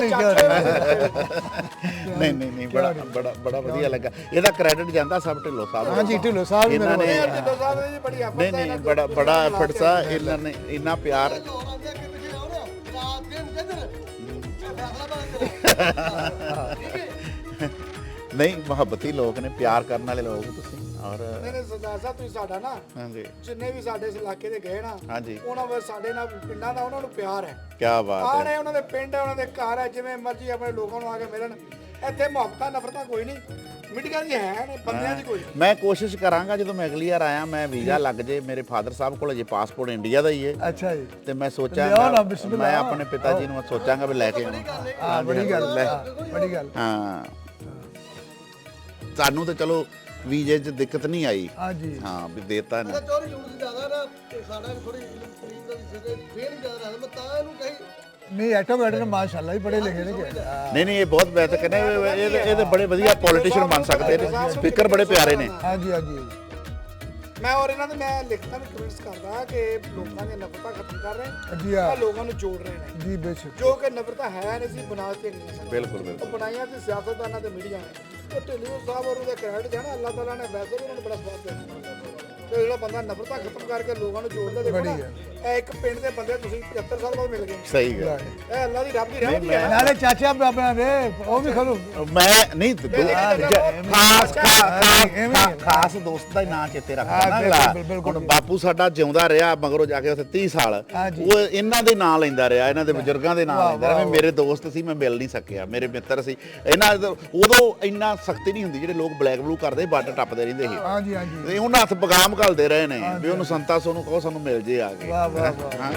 ਨਹੀਂ ਨਹੀਂ ਬੜਾ ਵਧੀਆ ਲੱਗਾ। ਇਹਦਾ ਕ੍ਰੈਡਿਟ ਜਾਂਦਾ ਸਭ ਢਿੱਲੋਂ ਸਾਹਿਬ ਨੂੰ। ਹਾਂਜੀ ਢਿੱਲੋਂ ਸਾਹਿਬ ਇਹਨਾਂ ਨੇ ਢਿੱਲੋਂ ਸਾਹਿਬ ਦੀ ਬੜੀ ਆਫਤ ਹੈ। ਨਹੀਂ ਬੜਾ ਐਫਰਟਸ ਆ ਇਹਨਾਂ ਨੇ, ਇੰਨਾ ਪਿਆਰ। ਲੋਰਾਂ ਦੇ ਅੱਗੇ ਪਿੱਛੇ ਆਉ ਨਾ, ਰਾਤ ਦਿਨ ਕਿੱਧਰ ਨਹੀਂ ਮੁਹੱਬਤੀ ਲੋਕ ਨੇ, ਪਿਆਰ ਕਰਨ ਵਾਲੇ ਲੋਕ ਤੁਸੀਂ। ਔਰ ਨਹੀਂ ਸਰਦਾਰ ਸਾਹਿਬ, ਤੁਸੀਂ ਸਾਡਾ ਨਾ ਹਾਂਜੀ ਜਿੰਨੇ ਵੀ ਸਾਡੇ ਇਸ ਇਲਾਕੇ ਦੇ ਗਏ ਨਾ, ਹਾਂਜੀ ਉਹਨਾਂ ਵਿੱਚ ਸਾਡੇ ਨਾਲ ਪਿੰਡਾਂ ਦਾ ਉਹਨਾਂ ਨੂੰ ਪਿਆਰ ਹੈ। ਕੀ ਬਾਤ ਆਣੇ ਹੈ। ਉਹਨਾਂ ਦੇ ਪਿੰਡ ਹੈ, ਉਹਨਾਂ ਦੇ ਘਰ ਹੈ, ਜਿਵੇਂ ਮਰਜ਼ੀ ਆਪਣੇ ਲੋਕਾਂ ਨੂੰ ਆ ਕੇ ਮਿਲਣ। ਇੱਥੇ ਮੁਹੱਬਤਾਂ ਨਫ਼ਰਤਾਂ ਕੋਈ ਨਹੀਂ, ਮਿੱਟੀਆਂ ਦੀ ਹੈ ਨੇ, ਬੰਦਿਆਂ ਦੀ ਕੋਈ ਨਹੀਂ। ਮੈਂ ਕੋਸ਼ਿਸ਼ ਕਰਾਂਗਾ ਜਦੋਂ ਮੈਂ ਅਗਲੀ ਵਾਰ ਆਇਆ ਮੈਂ ਵੀਜ਼ਾ ਲੱਗ ਜੇ। ਮੇਰੇ ਫਾਦਰ ਸਾਹਿਬ ਕੋਲ ਅਜੇ ਪਾਸਪੋਰਟ ਇੰਡੀਆ ਦਾ ਹੀ ਹੈ। ਅੱਛਾ ਜੀ। ਤੇ ਮੈਂ ਲਿਆਓ ਸੋਚਾਂਗਾ, ਨਾ, ਬਿਸਮਿਲ੍ਲਾ। ਮੈਂ ਆਪਣੇ ਪਿਤਾ ਜੀ ਨੂੰ ਸੋਚਾਂਗਾ ਵੀ ਲੈ ਕੇ ਆਵਾਂ। ਹਾਂ ਬੜੀ ਗੱਲ ਹੈ, ਬੜੀ ਗੱਲ। ਹਾਂ ਸਾਨੂੰ ਤਾਂ ਚਲੋ ਵੀਜ਼ੇ 'ਚ ਦਿੱਕਤ ਨਹੀਂ ਆਈ। ਹਾਂਜੀ ਹਾਂ ਵੀ ਦੇਤਾ ਨਾ। ਚੋਰੀ ਯੂਨਿਟ ਜ਼ਿਆਦਾ ਨਾ, ਤੇ ਸਾਡਾ ਥੋੜੀ ਕਰੀਬ ਦਾ ਸਿਰੇ ਫੇਰ ਹੀ ਜ਼ਿਆਦਾ ਰਹਿੰਦਾ। ਮੈਂ ਤਾਂ ਇਹਨੂੰ ਕਹੀ ਨਹੀਂ ਆਟੋਮੈਟਿਕ ਨੇ ਮਾਸ਼ਾਅੱਲਾ ਹੀ ਪੜ੍ਹੇ ਲਿਖੇ ਨੇ। ਨਹੀਂ ਇਹ ਬਹੁਤ ਬਿਹਤਰ ਕਹਿੰਦੇ ਇਹਦੇ ਬੜੇ ਵਧੀਆ ਪੋਲੀਟੀਸ਼ੀਅਨ ਬਣ ਸਕਦੇ ਨੇ, ਸਪੀਕਰ ਬੜੇ ਪਿਆਰੇ ਨੇ। ਹਾਂਜੀ ਹਾਂਜੀ। ਮੈਂ ਔਰ ਇਹਨਾਂ ਦੇ ਮੈਂ ਲਿਖਤਾਂ ਵੀ ਕਮੈਂਟਸ ਕਰਦਾ ਕਿ ਲੋਕਾਂ ਦੀਆਂ ਨਫ਼ਰਤਾਂ ਖਤਮ ਕਰ ਰਹੇ ਜੀ ਹਾਂ। ਨੇ, ਲੋਕਾਂ ਨੂੰ ਜੋੜ ਰਹੇ ਨੇ। ਜੀ ਬੇਸ਼ੱਕ। ਜੋ ਕਿ ਨਫ਼ਰਤਾਂ ਹੈ ਨਹੀਂ ਸੀ ਬਣਾ ਕੇ ਨਹੀਂ ਸਕਦੇ। ਬਿਲਕੁਲ ਉਹ ਬਣਾਈਆਂ ਤੇ ਸਿਆਸਤਦਾਨਾਂ ਤੇ ਮੀਡੀਆ ਨੇ। ਉਹ ਢਿੱਲੋਂ ਸਾਹਿਬ ਔਰ ਉਹਦਾ ਕ੍ਰੈਡਿਟ ਜਾਣਾ, ਅੱਲਾਹ ਤਾਲਾ ਨੇ ਵੈਸੇ ਵੀ ਉਹਨਾਂ ਨੂੰ ਬੜਾ ਸਵਾਦ ਦਿੱਤਾ। ਤੇ ਜਿਹੜਾ ਬੰਦਾ ਨਫ਼ਰਤਾਂ ਖਤਮ ਕਰਕੇ ਲੋਕਾਂ ਨੂੰ ਜੋੜਦਾ, ਦੇਖੋ ਨਾ, ਇਹ ਇੱਕ ਪਿੰਡ ਦੇ ਬੰਦੇ ਤੁਸੀਂ 75 ਸਾਲ ਬਾਅਦ ਮਿਲ ਗਏ। ਸਹੀ ਗੱਲ। ਇਹ ਅੱਲਾਹ ਦੀ ਰੱਬ ਦੀ ਰਹਿਮਤ ਹੈ। ਨਾਲੇ ਚਾਚਾ ਬਾਬਿਆਂ ਦੇ ਉਹ ਵੀ ਖਲੋ। ਮੈਂ ਨਹੀਂ ਖਾਸ ਦੋਸਤ ਦਾ ਹੀ ਨਾਂ ਚੇਤੇ ਰੱਖਦਾ ਨਾ ਅਗਲਾ। ਹੁਣ ਬਾਪੂ ਸਾਡਾ ਜਿਉਂਦਾ ਰਿਹਾ, ਮਗਰੋਂ ਜਾ ਕੇ ਉੱਥੇ 30 ਸਾਲ ਉਹ ਇਹਨਾਂ ਦੇ ਨਾਂ ਲੈਂਦਾ ਰਿਹਾ, ਇਹਨਾਂ ਦੇ ਬਜ਼ੁਰਗਾਂ ਦੇ ਨਾਂ ਲੈਂਦਾ ਰਿਹਾ। ਮੇਰੇ ਦੋਸਤ ਸੀ, ਮੈਂ ਮਿਲ ਨਹੀਂ ਸਕਿਆ, ਮੇਰੇ ਮਿੱਤਰ ਸੀ। ਇਹਨਾਂ ਉਦੋਂ ਇੰਨਾ ਸਖਤੀ ਨਹੀਂ ਹੁੰਦੀ, ਜਿਹੜੇ ਲੋਕ ਬਲੈਕ ਬਲੂ ਕਰਦੇ ਬਾਰਡਰ ਟੱਪਦੇ ਰਹਿੰਦੇ ਸੀ। ਹਾਂਜੀ ਹਾਂਜੀ। ਉਹਨਾਂ ਹੱਥ ਪਗਾਮ ਘਲਦੇ ਰਹੇ ਨੇ ਵੀ ਉਹਨੂੰ ਸੰਤਾ ਸੋਨੂੰ ਕਹੋ ਸਾਨੂੰ ਮਿਲ ਜੇ ਆ ਕੇ। ਵਾਹ ਵਾਹ ਵਾਹ। ਹਾਂ